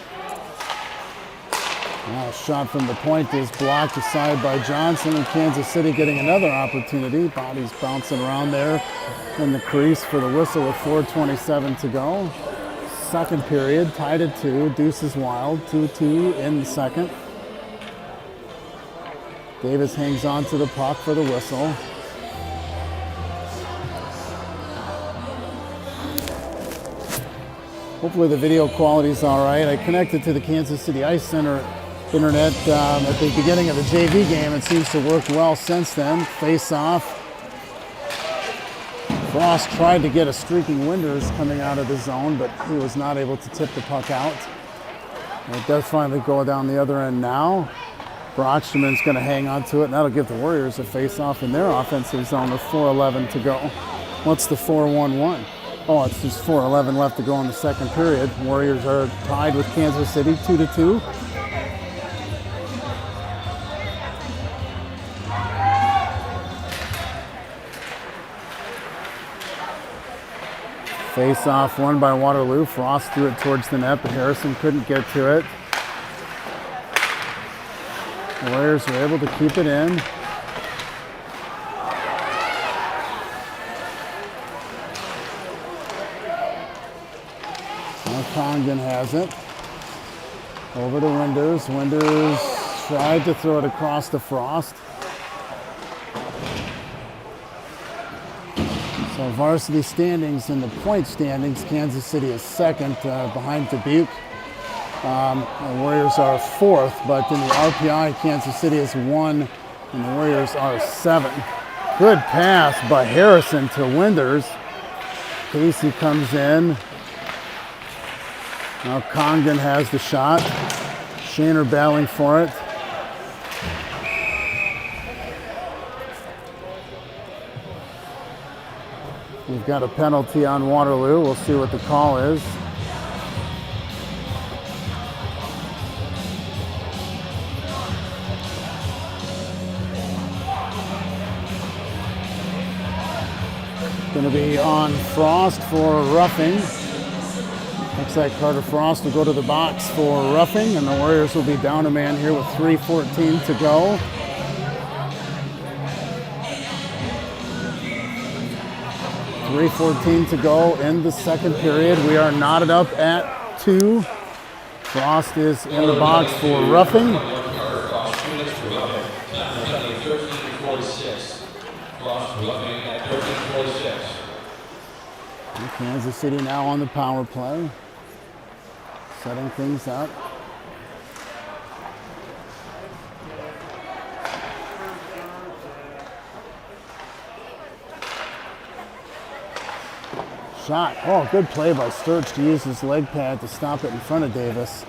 Now a shot from the point is blocked aside by Johnson, and Kansas City getting another opportunity. Bodies bouncing around there in the crease for the whistle with 4:27 to go. Second period, tied at 2. Deuce is wild, 2-2 in the second. Davis hangs on to the puck for the whistle. Hopefully the video quality is all right. I connected to the Kansas City Ice Center internet at the beginning of the JV game. It seems to work well since then. Face off. Frost tried to get a streaking Winders coming out of the zone, but he was not able to tip the puck out. It does finally go down the other end now. Brocksterman's going to hang on to it, and that'll give the Warriors a face-off in their offensive zone with 4:11 to go. What's the 4-1-1? Oh, it's just 4:11 left to go in the second period. Warriors are tied with Kansas City 2-2. Face off won by Waterloo. Frost threw it towards the net, but Harrison couldn't get to it. The Warriors were able to keep it in. Now Congdon has it. Over to Winders. Winders tried to throw it across to Frost. So varsity standings in the point standings, Kansas City is second behind Dubuque. The Warriors are fourth, but in the RPI, Kansas City is 1 and the Warriors are 7. Good pass by Harrison to Winders. Casey comes in. Now Congdon has the shot. Shaner battling for it. We've got a penalty on Waterloo. We'll see what the call is. Going to be on Frost for roughing. Looks like Carter Frost will go to the box for roughing, and the Warriors will be down a man here with 3:14 to go. .314 to go in the second period. We are knotted up at 2. Frost is in the box for roughing. And Kansas City now on the power play, setting things up. Shot. Oh, good play by Sturge to use his leg pad to stop it in front of Davis.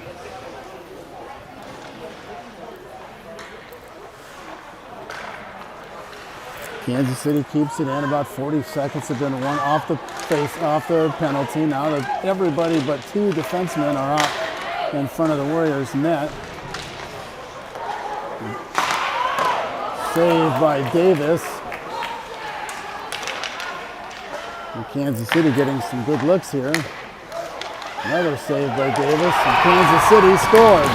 Kansas City keeps it in. About 40 seconds have been run off the penalty. Now that everybody but 2 defensemen are out in front of the Warriors' net. Saved by Davis. And Kansas City getting some good looks here. Another save by Davis, and Kansas City scored.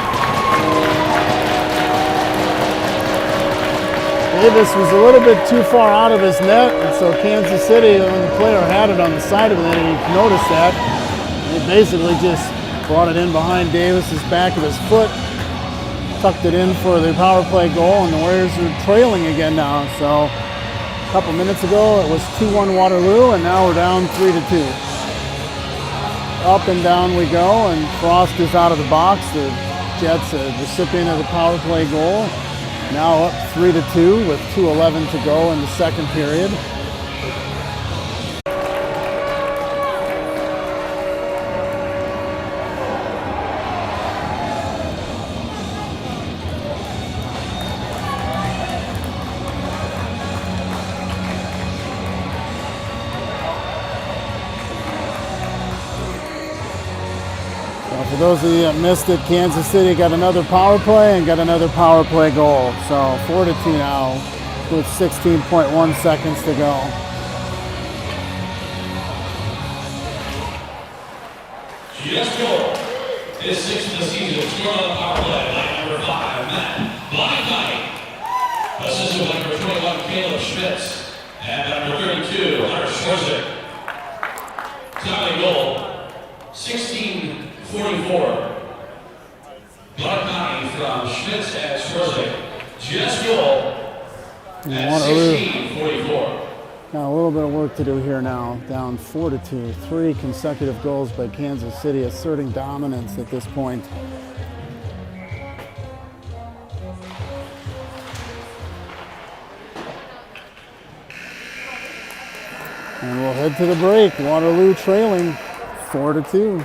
Davis was a little bit too far out of his net, and so Kansas City, when the player had it on the side of the net, and he noticed that, he basically just brought it in behind Davis's back of his foot, tucked it in for the power play goal, and the Warriors are trailing again now. So a couple minutes ago it was 2-1 Waterloo, and now we're down 3-2. Up and down we go, and Frost is out of the box. The Jets, a recipient of the power play goal. Now up 3-2 with 2:11 to go in the second period. For those of you that missed it, Kansas City got another power play and got another power play goal. So 4-2 now with 16.1 seconds to go. Just goal. His 6th of the season, scored on the power play, line number 5, Matt Blacklight. Assistant with number 21, Caleb Schmitz. And number 32, Hunter Schwarzik. Tying goal, 16:44. Blacklight from Schmitz and Schwarzik. Just goal at 16:44. Now a little bit of work to do here now. Down 4-2. 3 consecutive goals by Kansas City, asserting dominance at this point. And we'll head to the break. Waterloo trailing 4-2.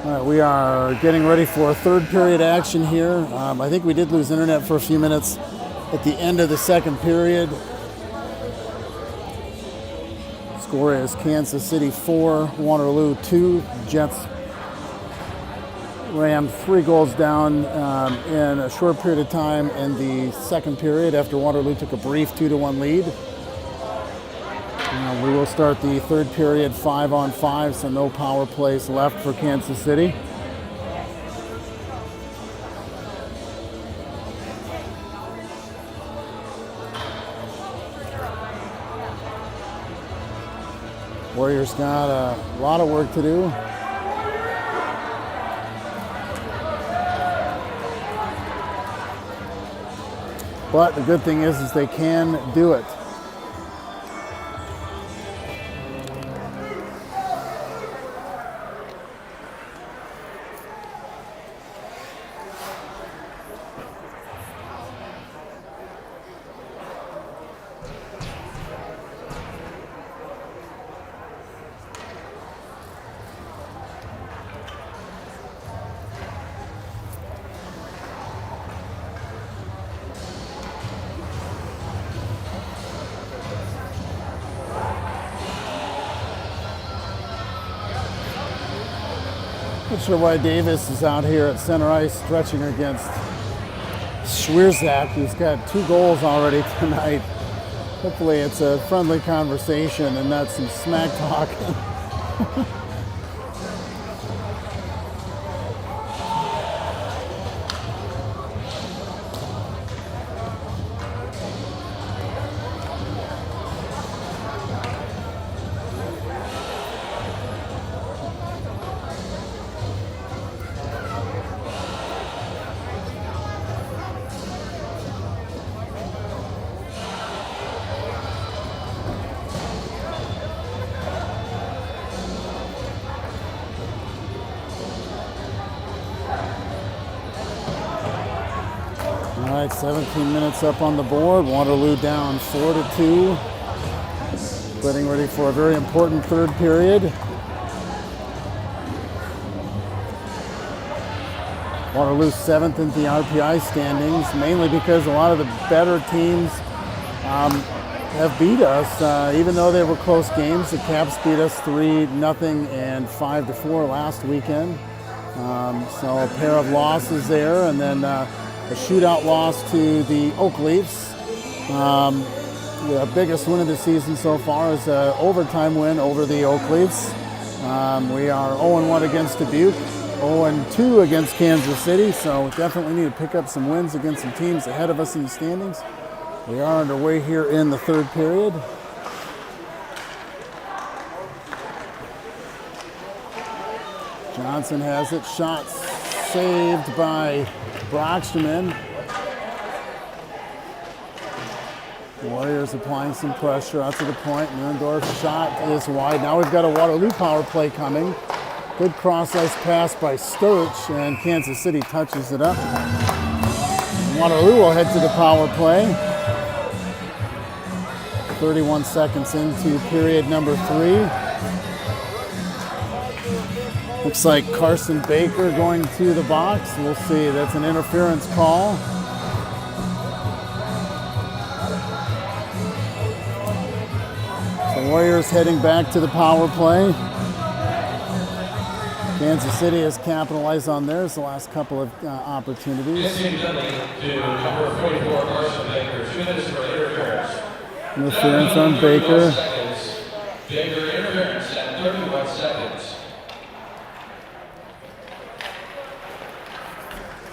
All right, we are getting ready for third period action here. I think we did lose internet for a few minutes at the end of the second period. Score is Kansas City 4, Waterloo 2. Jets rammed 3 goals down in a short period of time in the second period after Waterloo took a brief 2-1 lead. We will start the third period 5-on-5, so no power plays left for Kansas City. Warriors got a lot of work to do. But the good thing is they can do it. Not sure why Davis is out here at center ice stretching against Schwierzak, who's got 2 goals already tonight. Hopefully it's a friendly conversation and not some smack talking. All right, 17 minutes up on the board. Waterloo down 4-2. Getting ready for a very important third period. Waterloo 7th in the RPI standings, mainly because a lot of the better teams have beat us. Even though they were close games, the Caps beat us 3-0 and 5-4 last weekend. So a pair of losses there, and then a shootout loss to the Oak Leafs. The biggest win of the season so far is an overtime win over the Oak Leafs. We are 0-1 against Dubuque, 0-2 against Kansas City, so definitely need to pick up some wins against some teams ahead of us in the standings. We are underway here in the third period. Johnson has it, shot saved by Brockstrom. Warriors applying some pressure out to the point. Nurendorf's shot is wide. Now we've got a Waterloo power play coming. Good cross-ice pass by Sturch, and Kansas City touches it up. Waterloo will head to the power play. 31 seconds into period number 3. Looks like Carson Baker going to the box. We'll see. That's an interference call. So Warriors heading back to the power play. Kansas City has capitalized on theirs the last couple of opportunities. Interference on Baker. Baker interference at 31 seconds.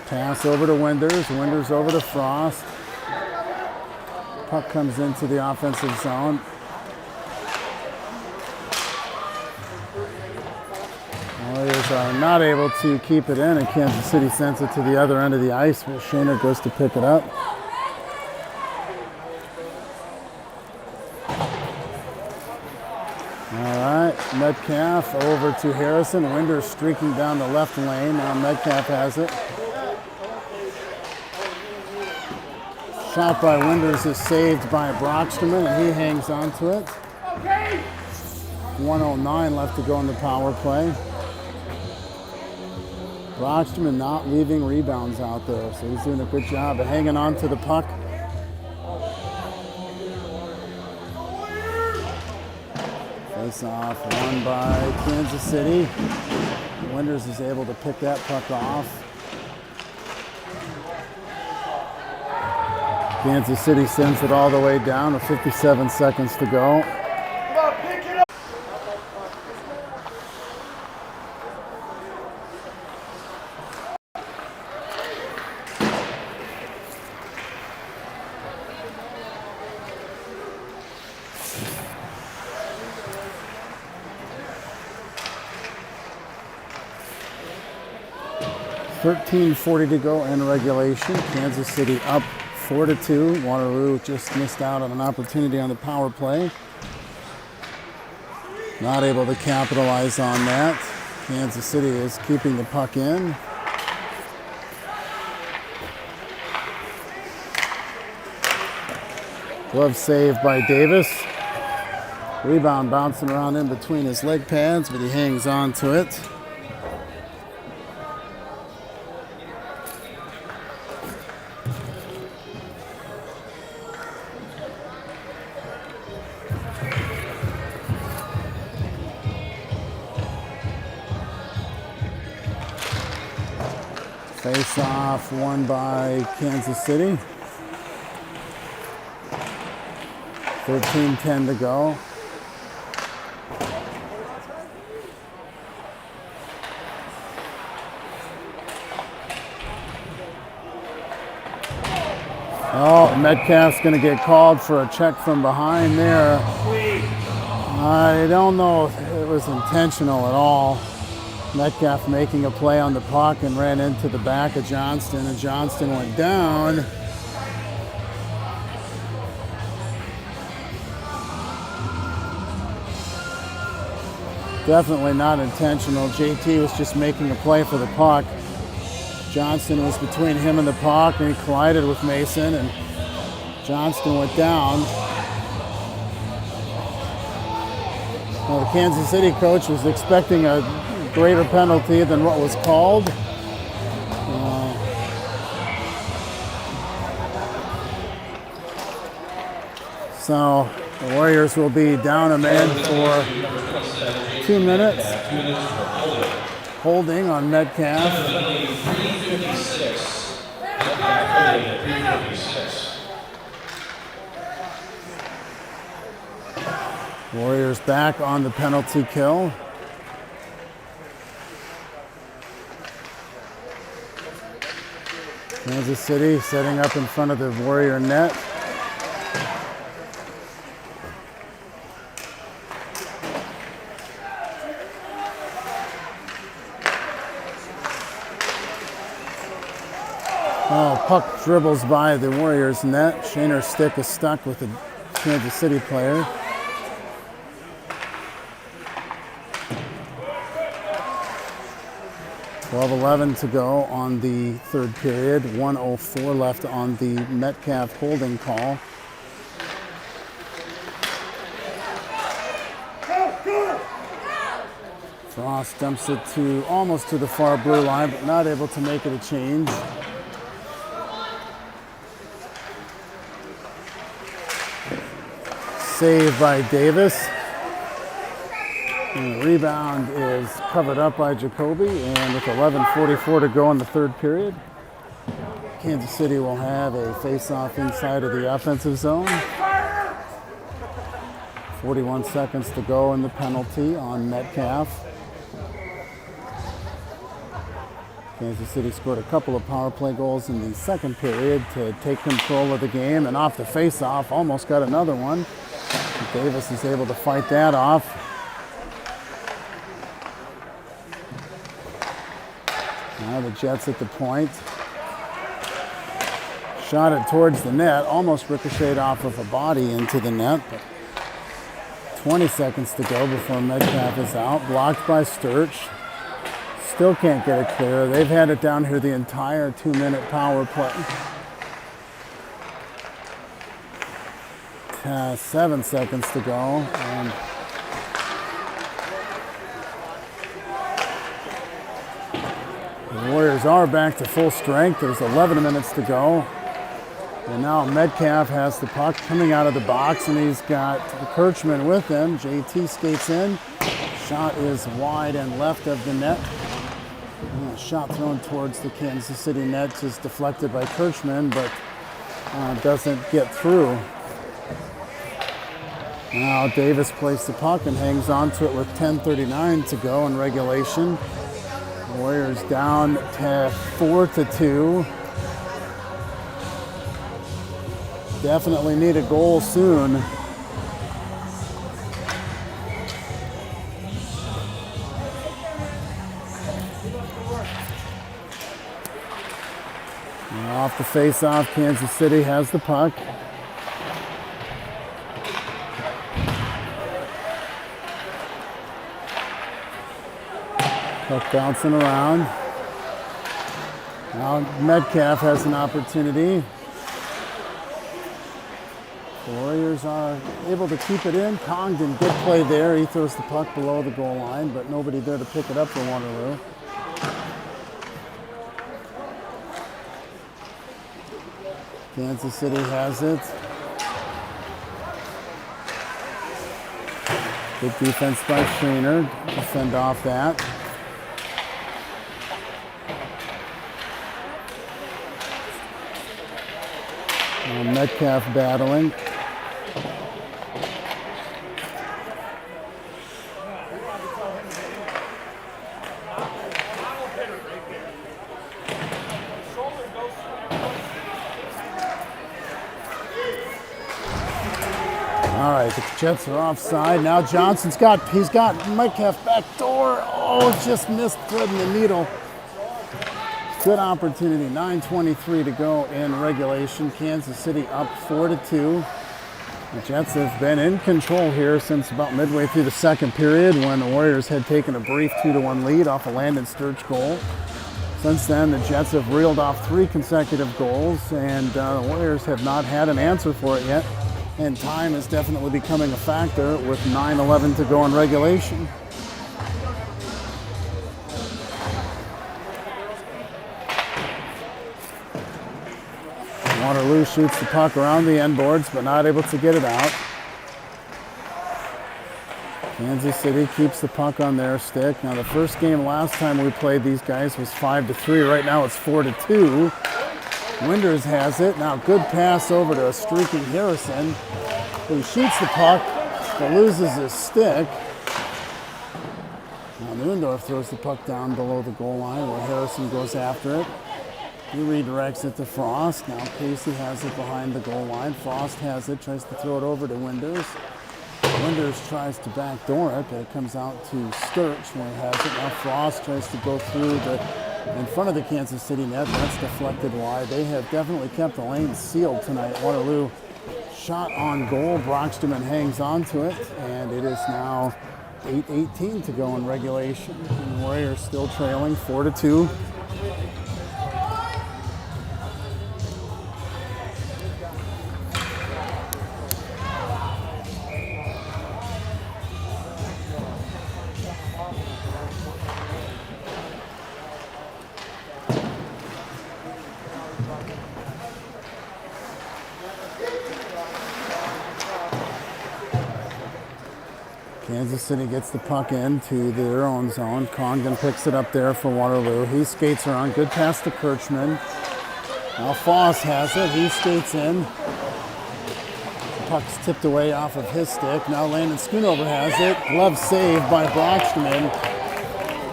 Pass over to Winders. Winders over to Frost. Puck comes into the offensive zone. Warriors are not able to keep it in, and Kansas City sends it to the other end of the ice where Shaner goes to pick it up. All right, Metcalf over to Harrison. Winders streaking down the left lane. Now Metcalf has it. Shot by Winders is saved by Brockstrom, and he hangs on to it. 1:09 left to go in the power play. Brockstrom not leaving rebounds out there, so he's doing a good job of hanging on to the puck. Face off won by Kansas City. Winters is able to pick that puck off. Kansas City sends it all the way down with 57 seconds to go. 13:40 to go in regulation. Kansas City up 4-2. Waterloo just missed out on an opportunity on the power play. Not able to capitalize on that. Kansas City is keeping the puck in. Glove save by Davis. Rebound bouncing around in between his leg pads, but he hangs on to it. Face off won by Kansas City. 13:10 to go. Oh, Metcalf's going to get called for a check from behind there. I don't know if it was intentional at all. Metcalf making a play on the puck and ran into the back of Johnston, and Johnston went down. Definitely not intentional. JT was just making a play for the puck. Johnston was between him and the puck, and he collided with Mason, and Johnston went down. Well, the Kansas City coach was expecting a greater penalty than what was called. So the Warriors will be down a man for 2 minutes. Holding on Metcalf. 3:56. Metcalf 3:56. Warriors back on the penalty kill. Kansas City setting up in front of the Warrior net. Oh, puck dribbles by the Warriors net. Shaner's stick is stuck with the Kansas City player. .11 to go on the third period. 1:04 left on the Metcalf holding call. Frost dumps it to almost to the far blue line, but not able to make it a change. Save by Davis. And the rebound is covered up by Jacoby, and with 11:44 to go in the third period, Kansas City will have a face-off inside of the offensive zone. 41 seconds to go in the penalty on Metcalf. Kansas City scored a couple of power play goals in the second period to take control of the game, and off the face-off, almost got another one. Davis is able to fight that off. Now the Jets at the point. Shot it towards the net, almost ricocheted off of a body into the net. But 20 seconds to go before Metcalf is out. Blocked by Sturch. Still can't get it clear. They've had it down here the entire 2-minute power play. 7 seconds to go. And Warriors are back to full strength. There's 11 minutes to go. And now Metcalf has the puck coming out of the box, and he's got Kirchman with him. JT skates in. Shot is wide and left of the net. And a shot thrown towards the Kansas City net, just deflected by Kirchman, but doesn't get through. Now Davis plays the puck and hangs on to it with 10:39 to go in regulation. Warriors down 4-2. Definitely need a goal soon. And off the face-off, Kansas City has the puck. Puck bouncing around. Now Metcalf has an opportunity. The Warriors are able to keep it in. Congdon, good play there. He throws the puck below the goal line, but nobody there to pick it up for Waterloo. Kansas City has it. Good defense by Schreiner to fend off that. Metcalf battling. All right, the Jets are offside. Now Johnson's he's got Metcalf back door. Oh, just missed threading the needle. Good opportunity. 9:23 to go in regulation. Kansas City up 4-2. The Jets have been in control here since about midway through the second period, when the Warriors had taken a brief 2-1 lead off a Landon Sturge goal. Since then, the Jets have reeled off 3 consecutive goals, and the Warriors have not had an answer for it yet. And time is definitely becoming a factor with 9:11 to go in regulation. Waterloo shoots the puck around the end boards, but not able to get it out. Kansas City keeps the puck on their stick. Now the first game last time we played these guys was 5-3. Right now it's 4-2. Winders has it. Now good pass over to a streaking Harrison, who shoots the puck but loses his stick. Now Neuendorf throws the puck down below the goal line where Harrison goes after it. He redirects it to Frost. Now Casey has it behind the goal line. Frost has it, tries to throw it over to Winders. Winders tries to backdoor it, but it comes out to Sturch where he has it. Now Frost tries to go through in front of the Kansas City net. That's deflected wide. They have definitely kept the lane sealed tonight. Waterloo shot on goal. Brockstrom hangs on to it, and it is now 8:18 to go in regulation. And the Warriors still trailing 4-2. Kansas City gets the puck into their own zone. Congdon picks it up there for Waterloo. He skates around. Good pass to Kirchman. Now Foss has it. He skates in. The puck's tipped away off of his stick. Now Landon Schoonover has it. Glove save by Brockstrom.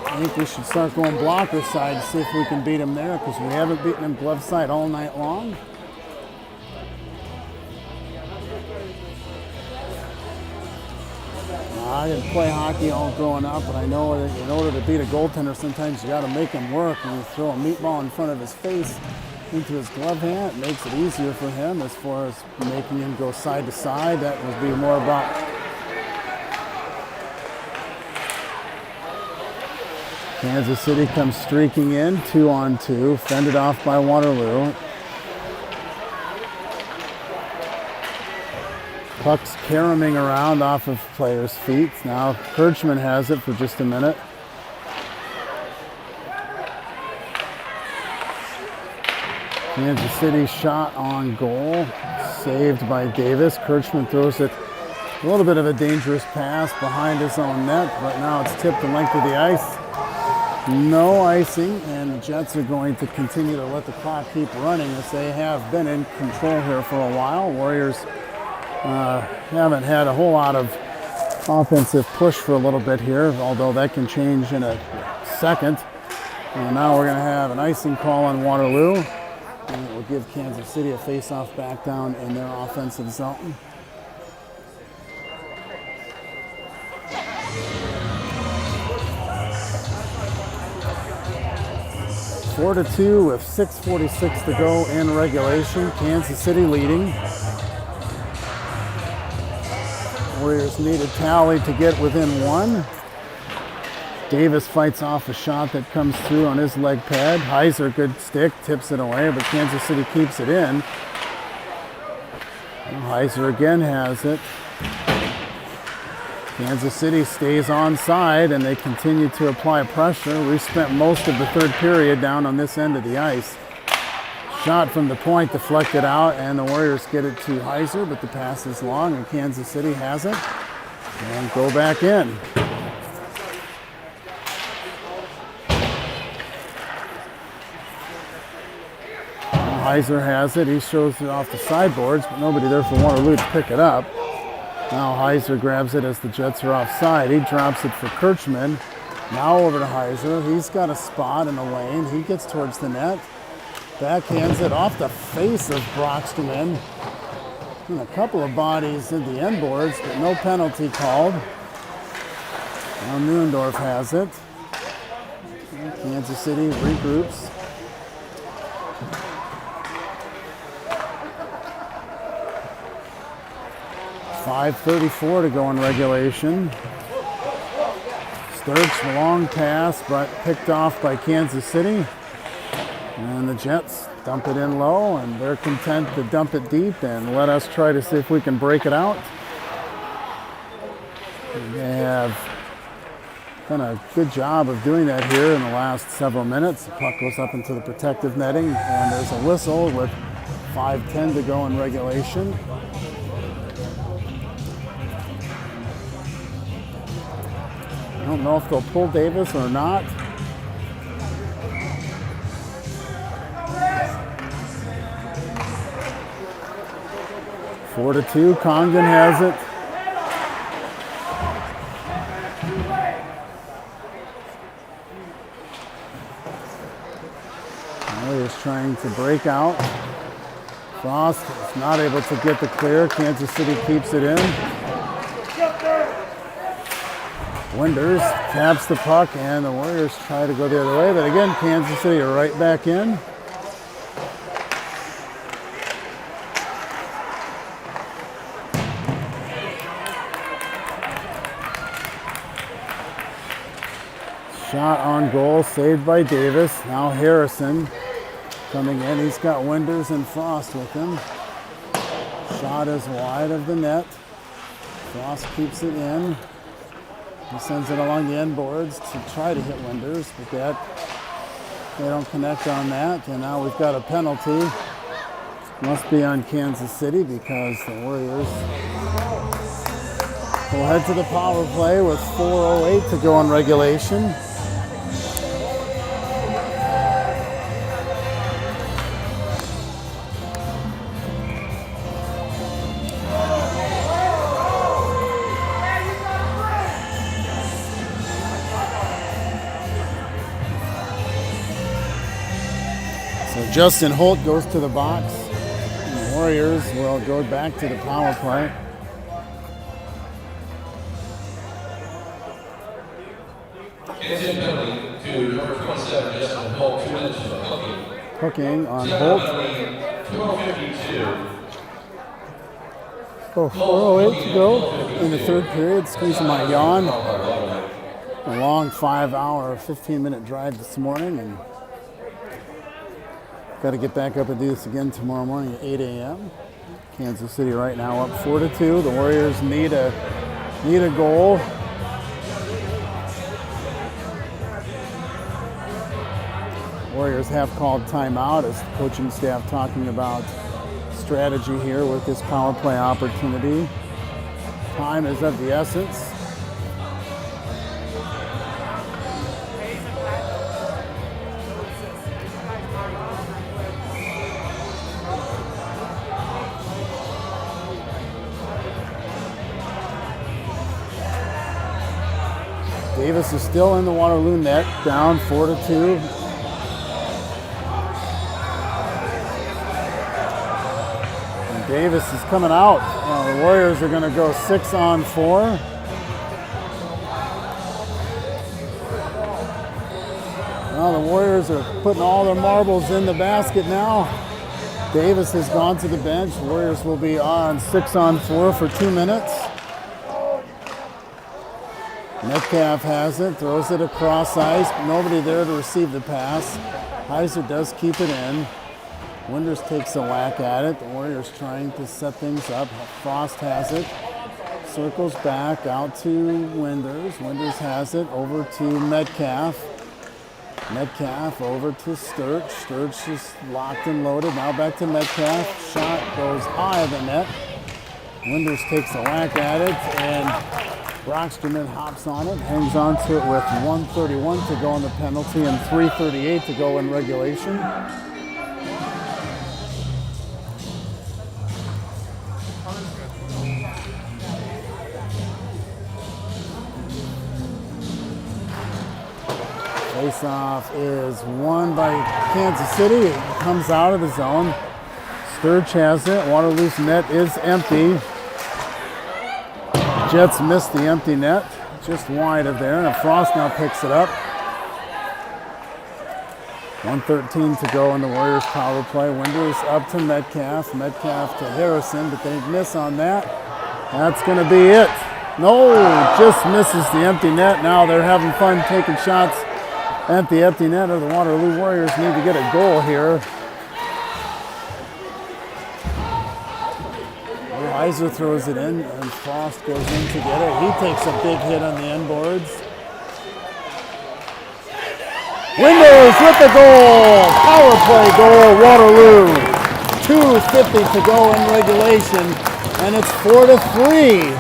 I think we should start going blocker side to see if we can beat him there, because we haven't beaten him glove side all night long. I didn't play hockey all growing up, but I know that in order to beat a goaltender, sometimes you got to make him work. When you throw a meatball in front of his face into his glove hand, it makes it easier for him. As far as making him go side to side, that would be more about Kansas City comes streaking in, 2-on-2, fended off by Waterloo. Puck's caroming around off of players' feet. Now Kirchman has it for just a minute. Kansas City shot on goal, saved by Davis. Kirchman throws it a little bit of a dangerous pass behind his own net, but now it's tipped the length of the ice. No icing, and the Jets are going to continue to let the clock keep running as they have been in control here for a while. Warriors haven't had a whole lot of offensive push for a little bit here, although that can change in a second. And now we're going to have an icing call on Waterloo, and it will give Kansas City a face-off back down in their offensive zone. 4-2 with 6:46 to go in regulation. Kansas City leading. Warriors need a tally to get within one. Davis fights off a shot that comes through on his leg pad. Heiser, good stick, tips it away, but Kansas City keeps it in. Heiser again has it. Kansas City stays onside and they continue to apply pressure. We spent most of the third period down on this end of the ice. Shot from the point deflected out, and the Warriors get it to Heiser, but the pass is long and Kansas City has it. And go back in. Heiser has it. He shows it off the sideboards, but nobody there for Waterloo to pick it up. Now Heiser grabs it as the Jets are offside. He drops it for Kirchman. Now over to Heiser. He's got a spot in the lane. He gets towards the net. Backhands it off the face of Broxterman. And a couple of bodies in the end boards, but no penalty called. Now Neuendorf has it. Kansas City regroups. .5:34 to go in regulation. Sturck's long pass, but picked off by Kansas City. And the Jets dump it in low, and they're content to dump it deep and let us try to see if we can break it out. They have done a good job of doing that here in the last several minutes. The puck goes up into the protective netting, and there's a whistle with 5:10 to go in regulation. I don't know if they'll pull Davis or not. Four to two, Congdon has it. Warriors trying to break out. Frost is not able to get the clear. Kansas City keeps it in. Winders taps the puck, and the Warriors try to go the other way, but again, Kansas City are right back in. Shot on goal, saved by Davis. Now Harrison coming in. He's got Winders and Frost with him. Shot is wide of the net. Frost keeps it in. He sends it along the end boards to try to hit Winders, but they don't connect on that. And now we've got a penalty. Must be on Kansas City because the Warriors will head to the power play with 4:08 to go in regulation. Justin Holt goes to the box. And the Warriors will go back to the power play. It's in penalty to number 27, Justin Holt, 2 minutes of hooking. Hooking on Holt. 2:52. Oh, 4:08 to go in the third period. Excuse my yawn. A long 5-hour, 15-minute drive this morning, and got to get back up and do this again tomorrow morning at 8 a.m. Kansas City right now up 4-2. The Warriors need a goal. Warriors have called timeout as the coaching staff talking about strategy here with this power play opportunity. Time is of the essence. Davis is still in the Waterloo net, down 4-2. And Davis is coming out. The Warriors are going to go 6-on-4. Well, the Warriors are putting all their marbles in the basket now. Davis has gone to the bench. Warriors will be on 6-on-4 for 2 minutes. Metcalf has it, throws it across ice. Nobody there to receive the pass. Heiser does keep it in. Winters takes a whack at it. The Warriors trying to set things up. Frost has it. Circles back out to Winters. Winters has it over to Metcalf. Metcalf over to Sturch. Sturch is locked and loaded. Now back to Metcalf. Shot goes high of the net. Winters takes a whack at it, and Brocksterman hops on it, hangs on to it with 1:31 to go on the penalty and 3:38 to go in regulation. Face-off is won by Kansas City. It comes out of the zone. Sturge has it. Waterloo's net is empty. Jets missed the empty net, just wide of there, and Frost now picks it up. 1:13 to go in the Warriors power play. Winters up to Metcalf. Metcalf to Harrison, but they miss on that. That's going to be it. No, just misses the empty net. Now they're having fun taking shots at the empty net, or the Waterloo Warriors need to get a goal here. Heiser throws it in, and Frost goes in to get it. He takes a big hit on the end boards. Winters with the goal! Power play goal, Waterloo. 2:50 to go in regulation, and it's 4-3.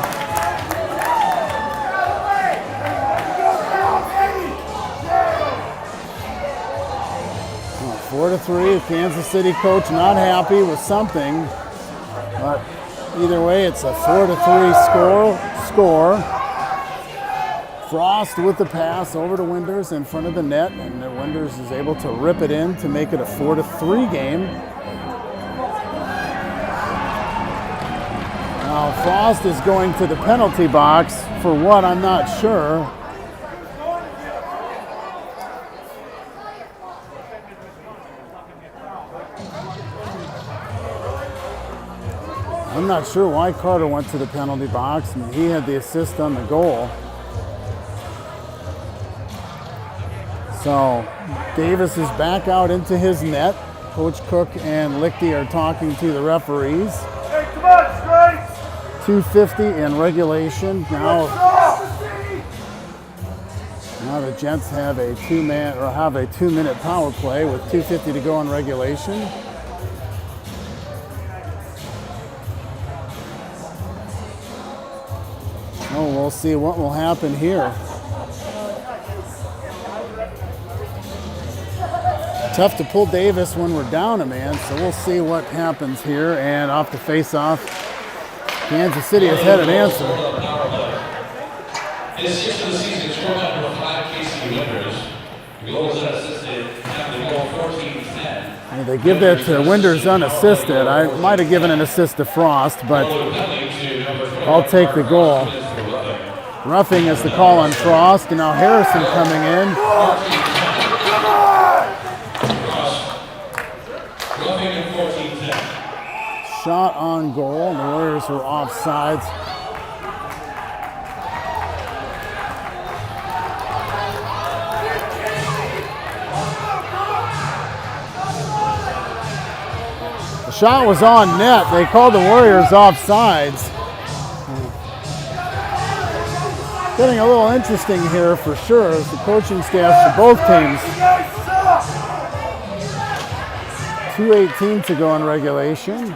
4-3. Kansas City coach not happy with something, but either way, it's a 4-3 score. Frost with the pass over to Winters in front of the net, and Winters is able to rip it in to make it a 4-3 game. Now Frost is going to the penalty box for what, I'm not sure. I'm not sure why Carter went to the penalty box. I mean, he had the assist on the goal. So Davis is back out into his net. Coach Cook and Lichty are talking to the referees. Hey, come on, strikes! 2:50 in regulation. Now the Jets have a 2-minute power play with 2:50 to go in regulation. Oh, we'll see what will happen here. Tough to pull Davis when we're down a man, so we'll see what happens here. And off the face-off, Kansas City has had an answer. His sixth of the season, scoreline number 5, Casey Winters. Goals unassisted, have the goal 14-10. They give that to Winters unassisted. I might have given an assist to Frost, but I'll take the goal. Roughing is the call on Frost, and now Harrison coming in. Shot on goal, and the Warriors were offsides. The shot was on net. They called the Warriors offsides. Getting a little interesting here for sure as the coaching staffs for both teams 2:18 to go in regulation.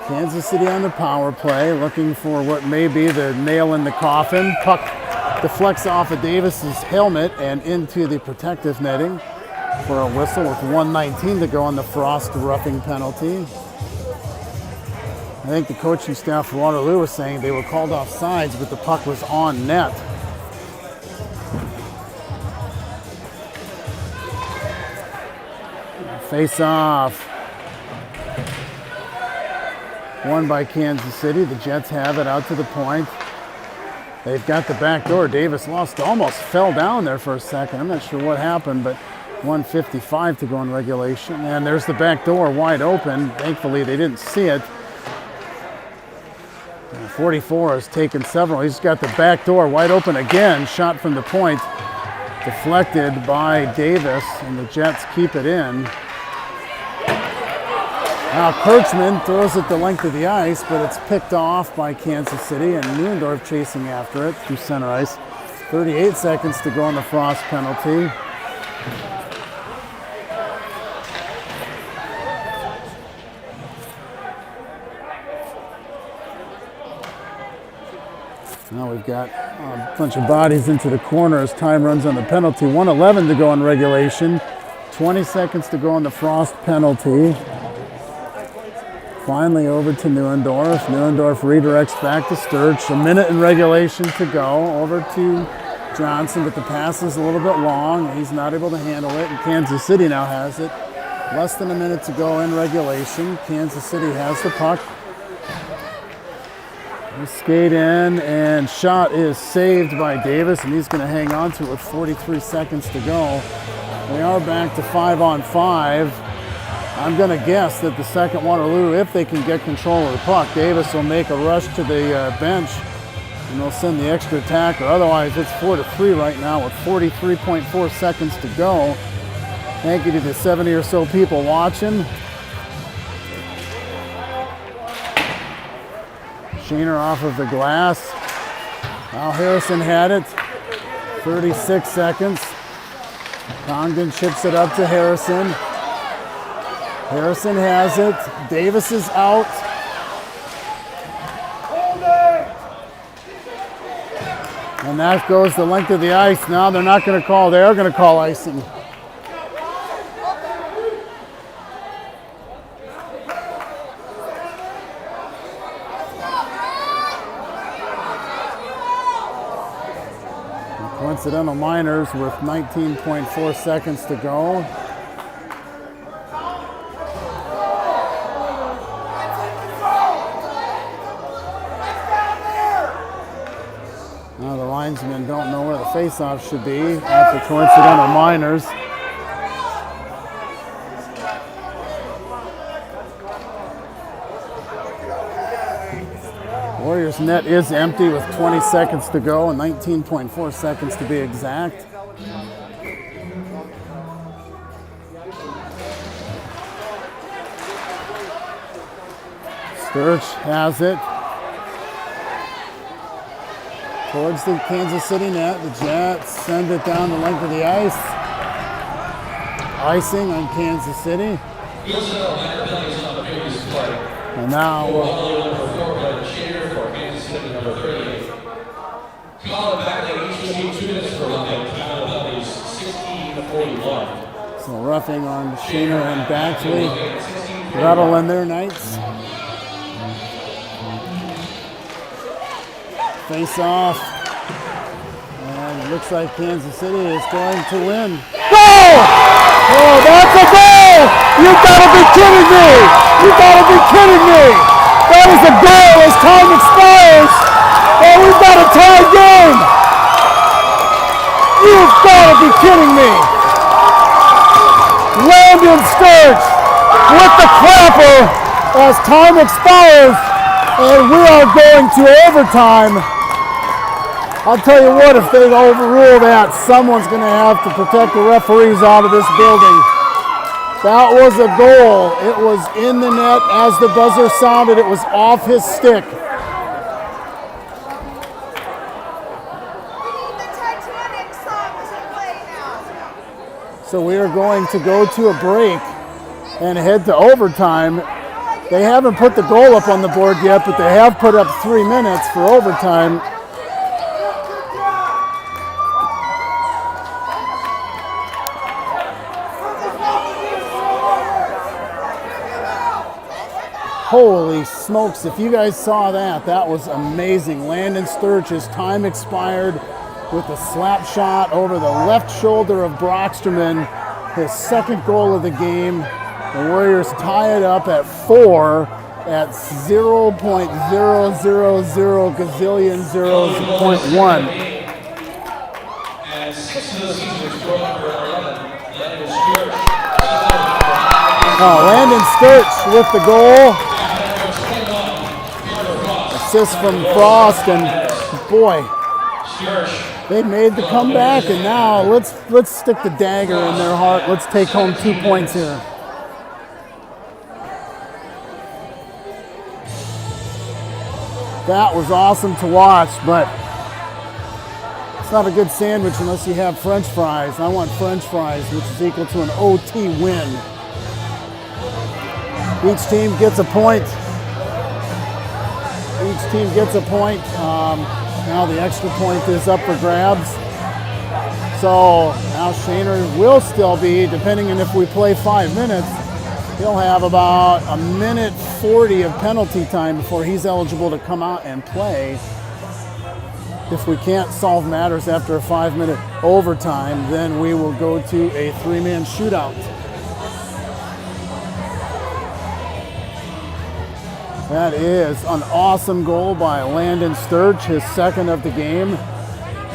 Kansas City on the power play, looking for what may be the nail in the coffin. Puck deflects off of Davis's helmet and into the protective netting for a whistle with 1:19 to go on the Frost roughing penalty. I think the coaching staff for Waterloo was saying they were called off sides, but the puck was on net. Face off. Won by Kansas City. The Jets have it out to the point. They've got the back door. Davis almost fell down there for a second. I'm not sure what happened, but 1:55 to go in regulation. And there's the back door wide open. Thankfully, they didn't see it. 44 has taken several. He's got the back door wide open again. Shot from the point. Deflected by Davis, and the Jets keep it in. Now Kurtzman throws it the length of the ice, but it's picked off by Kansas City, and Neuendorf chasing after it through center ice. 38 seconds to go on the Frost penalty. Now we've got a bunch of bodies into the corner as time runs on the penalty. 1:11 to go in regulation. 20 seconds to go on the Frost penalty. Finally over to Neuendorf. Neuendorf redirects back to Sturch. A minute in regulation to go. Over to Johnson, but the pass is a little bit long. He's not able to handle it, and Kansas City now has it. Less than a minute to go in regulation. Kansas City has the puck. They skate in, and shot is saved by Davis, and he's going to hang on to it with 43 seconds to go. They are back to 5-on-5. I'm going to guess that the second Waterloo, if they can get control of the puck, Davis will make a rush to the bench, and they'll send the extra attacker. Otherwise, it's 4-3 right now with 43.4 seconds to go. Thank you to the 70 or so people watching. Shaner off of the glass. Al Harrison had it. 36 seconds. Congdon chips it up to Harrison. Harrison has it. Davis is out. And that goes the length of the ice. Now they're not going to call. They are going to call icing. Coincidental minors with 19.4 seconds to go. Now the linesmen don't know where the face-off should be after coincidental minors. Warriors net is empty with 20 seconds to go and 19.4 seconds to be exact. Sturch has it. Towards the Kansas City net. The Jets send it down the length of the ice. Icing on Kansas City. And now so roughing on Shaner and Baxley. Rattle in their nights. Face off. And it looks like Kansas City is going to win. Goal! Oh, that's a goal! You gotta be kidding me! You gotta be kidding me! That is a goal as time expires! And we've got a tie game! You've gotta be kidding me! Landon Sturch with the clapper as time expires, and we are going to overtime. I'll tell you what, if they overrule that, someone's going to have to protect the referees out of this building. That was a goal. It was in the net as the buzzer sounded. It was off his stick. So we are going to go to a break. and head to overtime. They haven't put the goal up on the board yet, but they have put up 3 minutes for overtime. Holy smokes, if you guys saw that, that was amazing. Landon Sturch's time expired with a slap shot over the left shoulder of Brocksterman, his second goal of the game. The Warriors tie it up at 4 at 0.000 gazillion zeros point 1. And 6 of the season scored number 11, Landon Sturch. Oh, Landon Sturch with the goal. Assist from Frost, and boy, they made the comeback, and now let's stick the dagger in their heart. Let's take home 2 points here. That was awesome to watch, but it's not a good sandwich unless you have French fries. I want French fries, which is equal to an OT win. Each team gets a point. Each team gets a point. Now the extra point is up for grabs. So now Shaner will still be, depending on if we play 5 minutes, he'll have about 1:40 of penalty time before he's eligible to come out and play. If we can't solve matters after a 5-minute overtime, then we will go to a 3-man shootout. That is an awesome goal by Landon Sturch, his second of the game.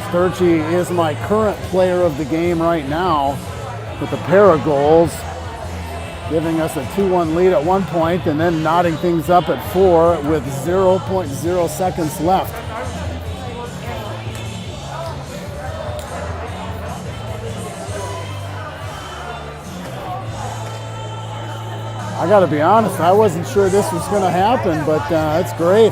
Sturchy is my current player of the game right now with a pair of goals, giving us a 2-1 lead at one point and then knotting things up at 4 with 0.0 seconds left. I gotta be honest, I wasn't sure this was gonna happen, but it's great.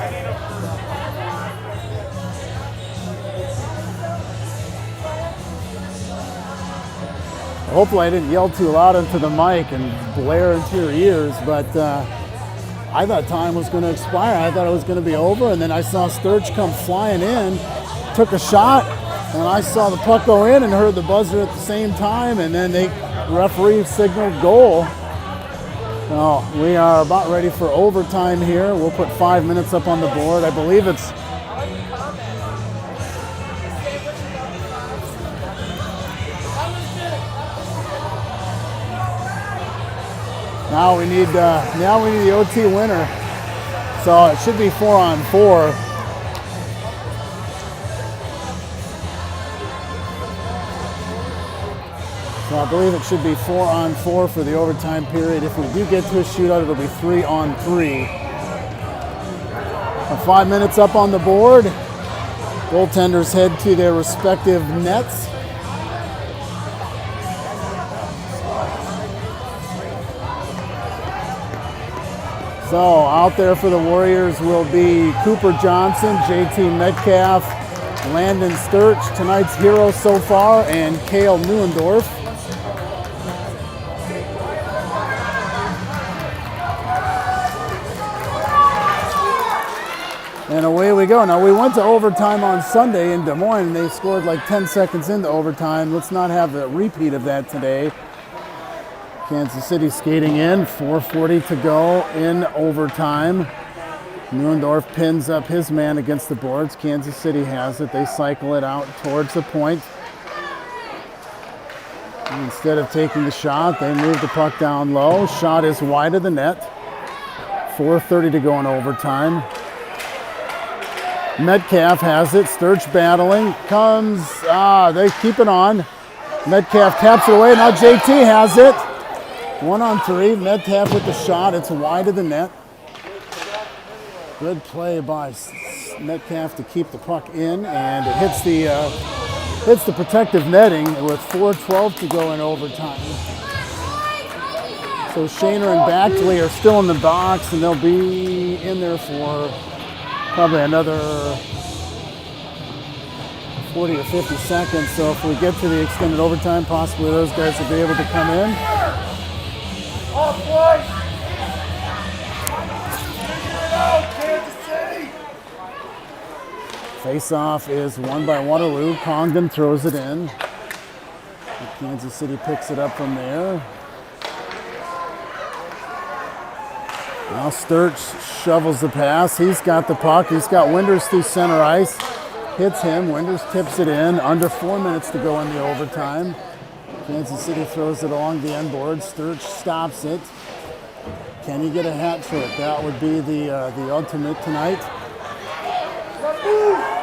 Hopefully I didn't yell too loud into the mic and blare into your ears, but I thought time was gonna expire. I thought it was gonna be over, and then I saw Sturch come flying in, took a shot, and I saw the puck go in and heard the buzzer at the same time, and then the referee signaled goal. Well, we are about ready for overtime here. We'll put 5 minutes up on the board. I believe it's now we need the OT winner. So it should be 4-on-4. So I believe it should be 4-on-4 for the overtime period. If we do get to a shootout, it'll be 3-on-3. 5 minutes up on the board. Goaltenders head to their respective nets. So out there for the Warriors will be Cooper Johnson, JT Metcalf, Landon Sturch, tonight's hero so far, and Cale Neuendorf. And away we go. Now we went to overtime on Sunday in Des Moines and they scored like 10 seconds into overtime. Let's not have a repeat of that today. Kansas City skating in, 4:40 to go in overtime. Neuendorf pins up his man against the boards. Kansas City has it. They cycle it out towards the point. And instead of taking the shot, they move the puck down low. Shot is wide of the net. 4:30 to go in overtime. Metcalf has it. Sturch battling. Comes. They keep it on. Metcalf taps it away. Now JT has it. 1-on-3. Metcalf with the shot. It's wide of the net. Good play by Metcalf to keep the puck in, and it hits the protective netting with 4:12 to go in overtime. So Shaner and Backley are still in the box, and they'll be in there for probably another 40 or 50 seconds. So if we get to the extended overtime, possibly those guys will be able to come in. Off white. Figure it out, Kansas City. Face-off is won by Waterloo. Congdon throws it in. Kansas City picks it up from there. Now Sturch shovels the pass. He's got the puck. He's got Winders through center ice. Hits him. Winders tips it in. Under 4 minutes to go in the overtime. Kansas City throws it along the end board. Sturch stops it. Can he get a hat trick? That would be the ultimate tonight.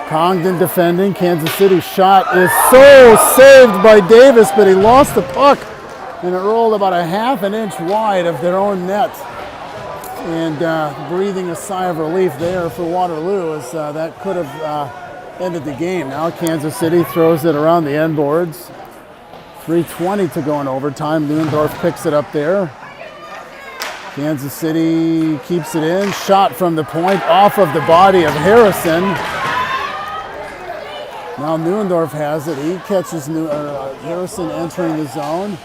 Congdon defending. Kansas City shot is so saved by Davis, but he lost the puck, and it rolled about a half an inch wide of their own net. And breathing a sigh of relief there for Waterloo, as that could have ended the game. Now Kansas City throws it around the end boards. 3:20 to go in overtime. Neuendorf picks it up there. Kansas City keeps it in. Shot from the point off of the body of Harrison. Now Neuendorf has it. He catches Harrison entering the zone.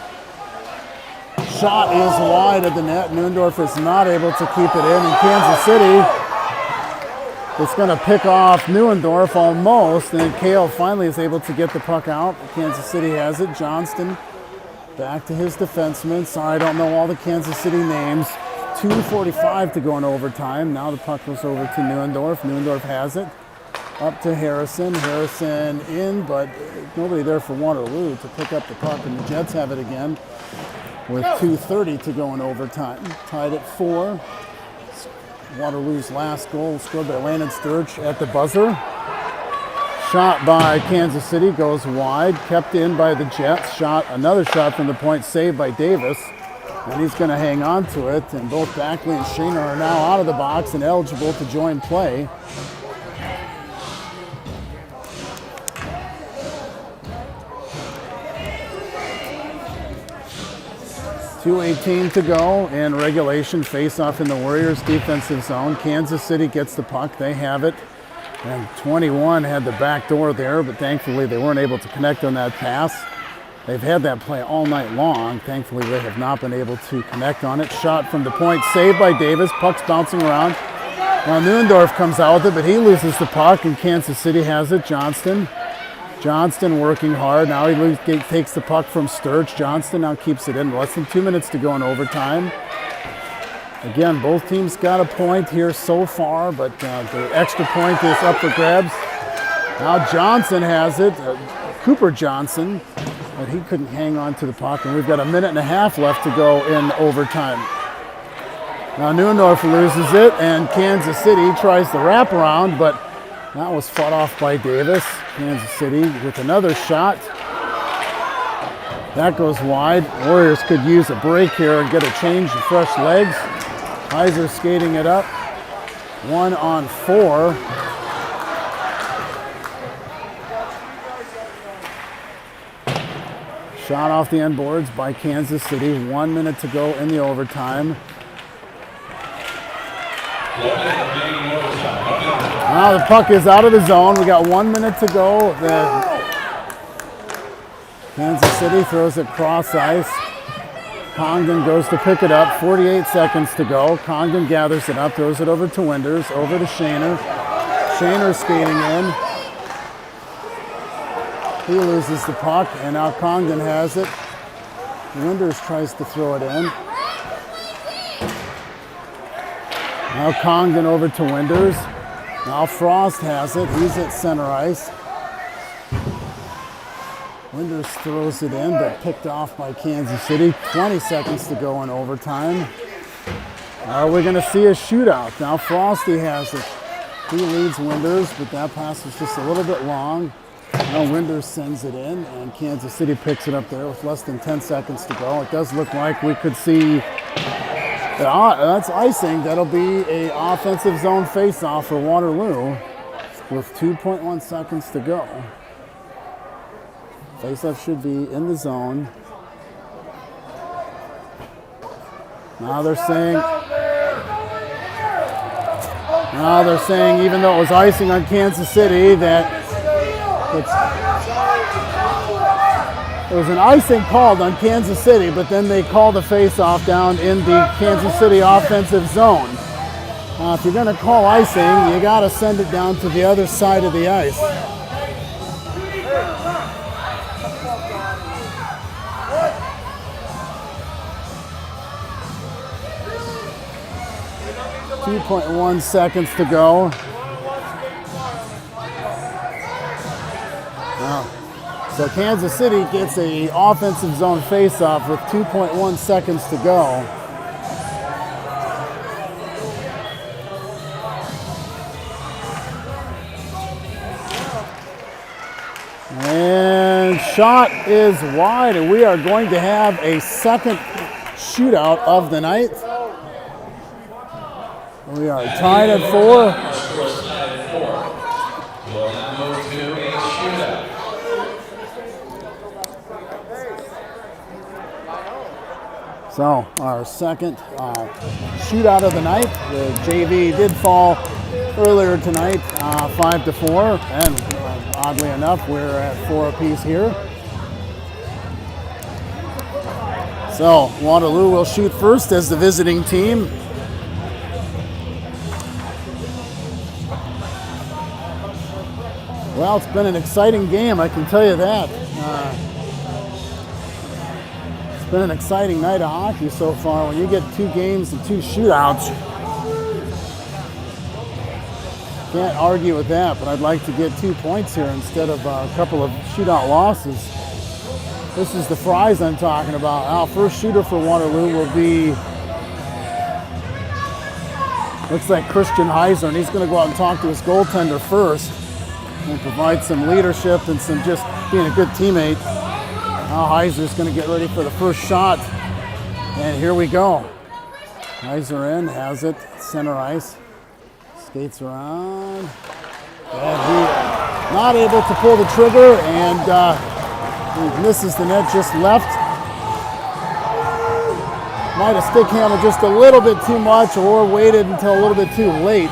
Shot is wide of the net. Neuendorf is not able to keep it in. And Kansas City is going to pick off Neuendorf almost. And Kale finally is able to get the puck out. Kansas City has it. Johnston back to his defenseman. Sorry, I don't know all the Kansas City names. 2:45 to go in overtime. Now the puck goes over to Neuendorf. Neuendorf has it. Up to Harrison. Harrison in, but nobody there for Waterloo to pick up the puck. And the Jets have it again with 2:30 to go in overtime. Tied at 4. Waterloo's last goal scored by Landon Sturch at the buzzer. Shot by Kansas City goes wide, kept in by the Jets. Another shot from the point, saved by Davis, and he's going to hang on to it. And both Backley and Shaner are now out of the box and eligible to join play. .218 to go in regulation. Face-off in the Warriors' defensive zone. Kansas City gets the puck. They have it. And 21 had the back door there, but thankfully they weren't able to connect on that pass. They've had that play all night long. Thankfully they have not been able to connect on it. Shot from the point, saved by Davis. Puck's bouncing around. Now Neuendorf comes out with it, but he loses the puck, and Kansas City has it. Johnston working hard. Now he takes the puck from Sturch. Johnston now keeps it in. Less than 2 minutes to go in overtime. Again, both teams got a point here so far, but the extra point is up for grabs. Now Johnson has it, Cooper Johnson, but he couldn't hang on to the puck, and we've got a minute and a half left to go in overtime. Now Neuendorf loses it, and Kansas City tries the wraparound, but that was fought off by Davis. Kansas City with another shot. That goes wide. Warriors could use a break here and get a change of fresh legs. Heiser skating it up. 1-on-4. Shot off the end boards by Kansas City. 1 minute to go in the overtime. Now the puck is out of the zone. We got 1 minute to go. Kansas City throws it cross ice. Congdon goes to pick it up. 48 seconds to go. Congdon gathers it up, throws it over to Winders, over to Shaner. Shaner skating in. He loses the puck, and now Congdon has it. Winders tries to throw it in. Now Congdon over to Winders. Now Frost has it. He's at center ice. Winders throws it in, but picked off by Kansas City. 20 seconds to go in overtime. Are we going to see a shootout? Now Frosty has it. He leads Winders, but that pass was just a little bit long. Now Winders sends it in, and Kansas City picks it up there with less than 10 seconds to go. It does look like we could see that's icing. That'll be an offensive zone face-off for Waterloo with 2.1 seconds to go. Face-off should be in the zone. Now they're saying even though it was icing on Kansas City, that There was an icing called on Kansas City, but then they called the face-off down in the Kansas City offensive zone. If you're going to call icing, you got to send it down to the other side of the ice. .1 seconds to go. So Kansas City gets a offensive zone face-off with 2.1 seconds to go. And shot is wide, and we are going to have a second shootout of the night. We are tied at 4. We'll now move to a shootout. So our second shootout of the night. The JV did fall earlier tonight, 5-4, and oddly enough, we're at 4 apiece here. So Waterloo will shoot first as the visiting team. Well, it's been an exciting game, I can tell you that. It's been an exciting night of hockey so far. When you get 2 games and 2 shootouts, can't argue with that, but I'd like to get 2 points here instead of a couple of shootout losses. This is the fries I'm talking about. Our first shooter for Waterloo will be, looks like Christian Heiser, and he's going to go out and talk to his goaltender first and provide some leadership and some just being a good teammate. Now Heiser's going to get ready for the first shot, and here we go. Heiser in, has it, center ice, skates around, and he not able to pull the trigger, and he misses the net just left. Might have stick handled just a little bit too much or waited until a little bit too late.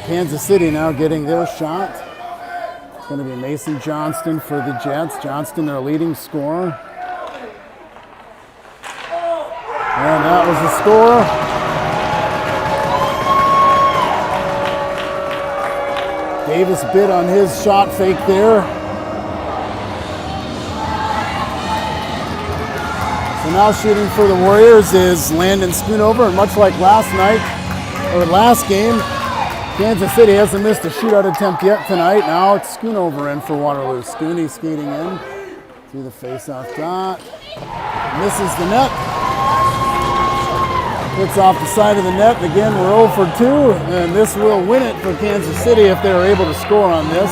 Kansas City now getting their shot. It's going to be Mason Johnston for the Jets. Johnston, their leading scorer. And that was the score. Davis bit on his shot fake there. So now shooting for the Warriors is Landon Schoonover, and much like last night, or last game, Kansas City hasn't missed a shootout attempt yet tonight. Now it's Schoonover in for Waterloo. Schooney skating in through the face-off dot. Misses the net. Hits off the side of the net. Again, we're 0 for 2, and this will win it for Kansas City if they're able to score on this.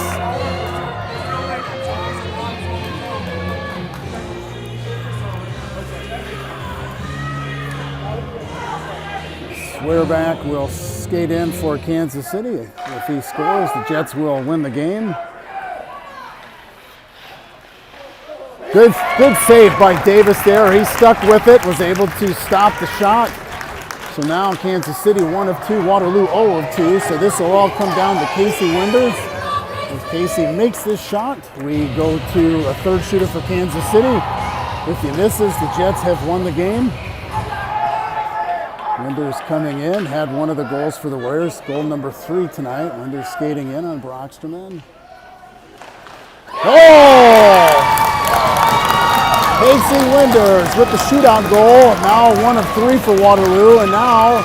Swearback will skate in for Kansas City. If he scores, the Jets will win the game. Good save by Davis there. He stuck with it, was able to stop the shot. So now Kansas City 1 of 2, Waterloo 0 of 2. So this will all come down to Casey Winders. If Casey makes this shot, we go to a third shooter for Kansas City. If he misses, the Jets have won the game. Winders coming in, had one of the goals for the Warriors, goal number 3 tonight. Winders skating in on Brocksterman. Oh! Casey Winders with the shootout goal, now 1 of 3 for Waterloo, and now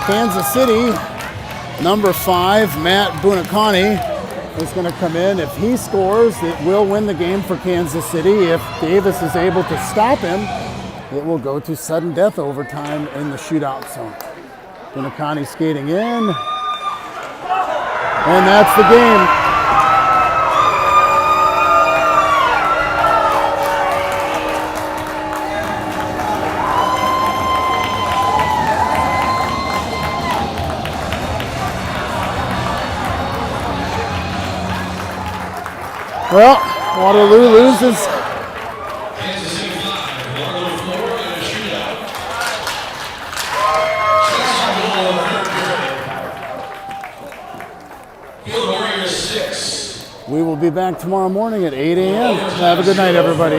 Kansas City, number 5, Matt Bunakani, is going to come in. If he scores, it will win the game for Kansas City. If Davis is able to stop him, it will go to sudden death overtime in the shootout zone. Bunakani skating in, and that's the game. Well, Waterloo loses. Kansas City 5, Waterloo 4 in a shootout. Second goal of the third period. We will be back tomorrow morning at 8 a.m. Have a good night, everybody.